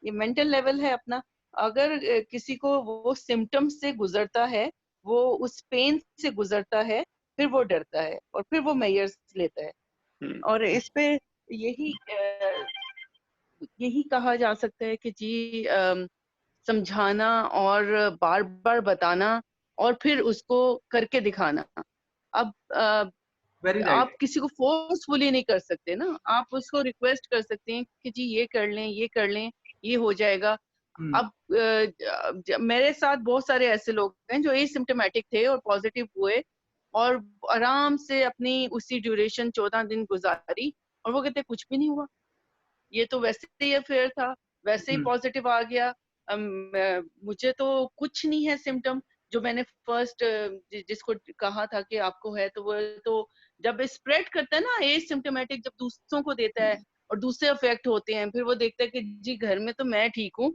ये मेंटल लेवल है अपना। अगर किसी को वो सिम्टम्स से गुजरता है, वो उस पेन से गुजरता है, फिर वो डरता है और फिर वो मेजर्स लेता है। और इस पे यही यही कहा जा सकता है कि जी समझाना और बार बार बताना और फिर उसको करके दिखाना। अब वेरी आप राइट। किसी को फोर्सफुली नहीं कर सकते ना, आप उसको रिक्वेस्ट कर सकते हैं कि जी ये कर लें, ये कर लें, ये हो जाएगा। अब मेरे साथ बहुत सारे ऐसे लोग हैं जो एसिम्प्टोमेटिक थे और पॉजिटिव हुए और आराम से अपनी उसी ड्यूरेशन 14 दिन गुजारी, और वो कहते कुछ भी नहीं हुआ, ये तो वैसे ही अफेयर था, वैसे ही पॉजिटिव आ गया। मुझे तो कुछ नहीं है सिम्टम। जो मैंने फर्स्ट जिसको कहा था कि आपको है, तो वो तो जब स्प्रेड करता है ना एसिम्प्टोमेटिक, जब दूसरों को देता है और दूसरे अफेक्ट होते हैं, फिर वो देखता है कि जी घर में तो मैं ठीक हूँ,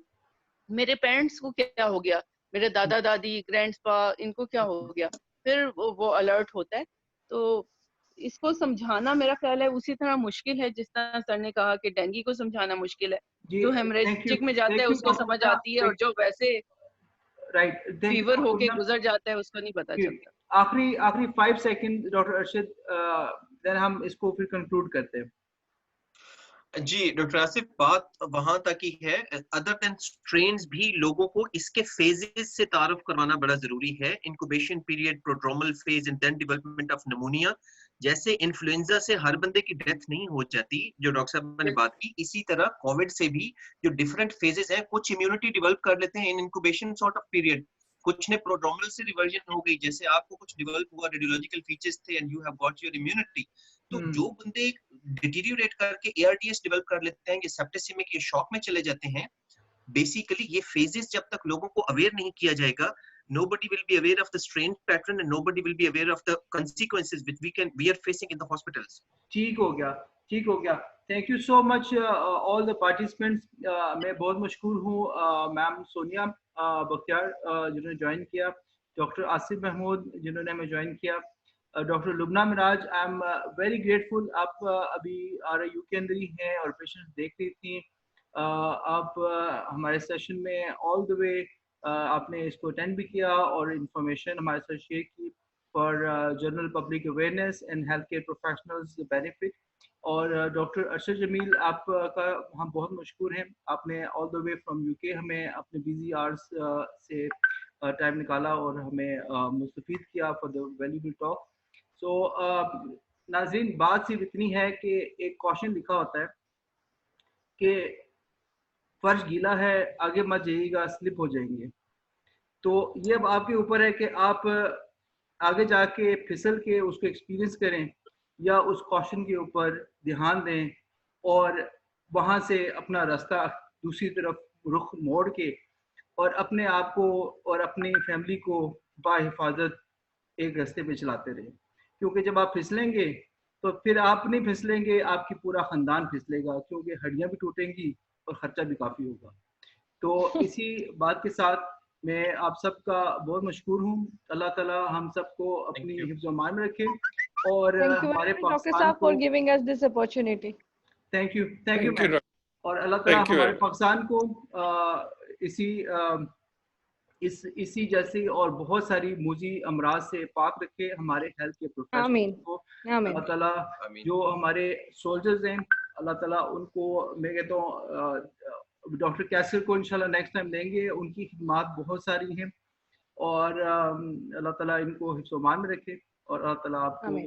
मेरे पेरेंट्स को क्या हो गया, मेरे दादा दादी ग्रैंडपा इनको क्या हो गया, फिर वो अलर्ट होता है। तो इसको समझाना मेरा ख्याल है उसी तरह मुश्किल है जिस तरह सर ने कहा कि डेंगू को समझाना मुश्किल है। जी जो थैंक यू, हेमरेजिक में जाता है उसको समझ आती है, और जो वैसे राइट, थैंक फीवर होके यू। गुजर जाता है उसको नहीं पता चलता। आखिरी आखिरी 5 सेकंड डॉक्टर अरशद, देन हम इसको फिर कंक्लूड करते हैं। जी डॉक्टर आसिफ, बात वहां तक ही है। अदर देन स्ट्रेन्स भी लोगों को इसके फेजेस से तारुफ करवाना बड़ा जरूरी है। Incubation period, prodromal phase and then development of pneumonia. जैसे इन्फ्लुएंजा से हर बंदे की डेथ नहीं हो जाती, जो डॉक्टर साहब ने बात की, इसी तरह कोविड से भी जो डिफरेंट फेजेस हैं, कुछ इम्यूनिटी डेवलप कर लेते हैं इन इंक्यूबेशन सॉर्ट ऑफ पीरियड, कुछ ने प्रोड्रोमल से रिवर्जन हो गई, जैसे आपको कुछ डेवलप हुआ, रेडियोलॉजिकल फीचर्स थे and you have got your immunity. तो जो बंदे डिटीरियोरेट करके एआरडीएस डेवलप कर लेते हैं, ये सेप्टिसिमिक, ये शॉक में चले जाते हैं, बेसिकली ये फेजेस जब तक लोगों को अवेयर नहीं किया जाएगा, nobody will be aware of the strain pattern and nobody will be aware of the consequences which we are facing in the hospitals. ठीक हो गया, ठीक हो गया। Thank you so much all the participants. मैं बहुत मशकूर हूँ मैम सोनिया बख्तियार जिन्होंने ज्वाइन किया, डॉक्टर आसिफ महमूद जिन्होंने हमें ज्वाइन किया, doctor Lubna Miraj. I am very grateful. आप अभी RIU के अंदर ही हैं और पेशेंट्स देख रही थी। आप हमारे सेशन में ऑल द वे आपने इसको अटेंड भी किया और इंफॉर्मेशन हमारे साथ शेयर की for general public awareness and health care professionals benefit. और डॉक्टर अरशद जमील आपका हम बहुत मशहूर हैं, आपने all the way from UK हमें अपने बिजी आवर्स से टाइम निकाला और हमें मुस्तफीद किया फॉर द वैल्यूबल टॉक। सो नाज़रीन, बात सिर्फ इतनी है कि एक क्वेश्चन लिखा होता है कि फर्श गीला है आगे मत जाइएगा, स्लिप हो जाएंगे। तो ये अब आपके ऊपर है कि आप आगे जाके फिसल के उसको एक्सपीरियंस करें या उस क्वेश्चन के ऊपर ध्यान दें और वहाँ से अपना रास्ता दूसरी तरफ रुख मोड़ के और अपने आप को और अपनी फैमिली को बाहिफाजत एक रास्ते पे चलाते रहें। क्योंकि जब आप फिसलेंगे तो फिर आप नहीं फिसलेंगे, आपकी पूरा ख़ानदान फिसलेगा, क्योंकि हड्डियाँ भी टूटेंगी और ख़र्चा भी काफ़ी होगा। तो इसी बात के साथ मैं आप सबका बहुत मशकूर हूँ। अल्लाह ताला हम सबको अपनी हिफ्ज़ मान में रखे और हमारे डॉक्टर पाकिस्तान साहब को for giving us this opportunity. Thank you Thank you. और अल्लाह ताला Thank you हमारे very much. पाकिस्तान को इसी जैसी और बहुत सारी मूजी अमराज से पाक रखे, हमारे हेल्थ के प्रोफेशनल को। अल्लाह ताला जो हमारे सोल्जर्स हैं, अल्लाह ताला उनको, मैं कहता हूँ डॉक्टर कैसर को इंशाल्लाह नेक्स्ट टाइम लेंगे, उनकी खिदमात बहुत सारी हैं और अल्लाह ताला इनको हिफ्ज़-ओ-मान में रखे और अल्लाह ताला आपको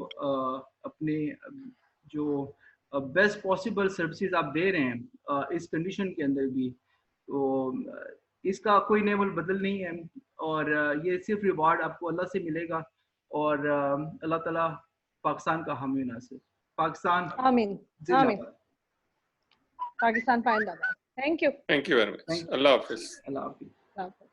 अपने जो बेस्ट पॉसिबल सर्विसेज आप दे रहे हैं इस कंडीशन के अंदर भी, तो इसका कोई नेम बदल नहीं है, और ये सिर्फ रिवार्ड आपको अल्लाह से मिलेगा, और अल्लाह ताला पाकिस्तान का हामी नासिर। पाकिस्तान आमीन आमीन। जिंदाबाद। पाकिस्तान पाइंदाबाद। Thank you very much. अल्लाह हाफिज। अल्लाह हाफिज।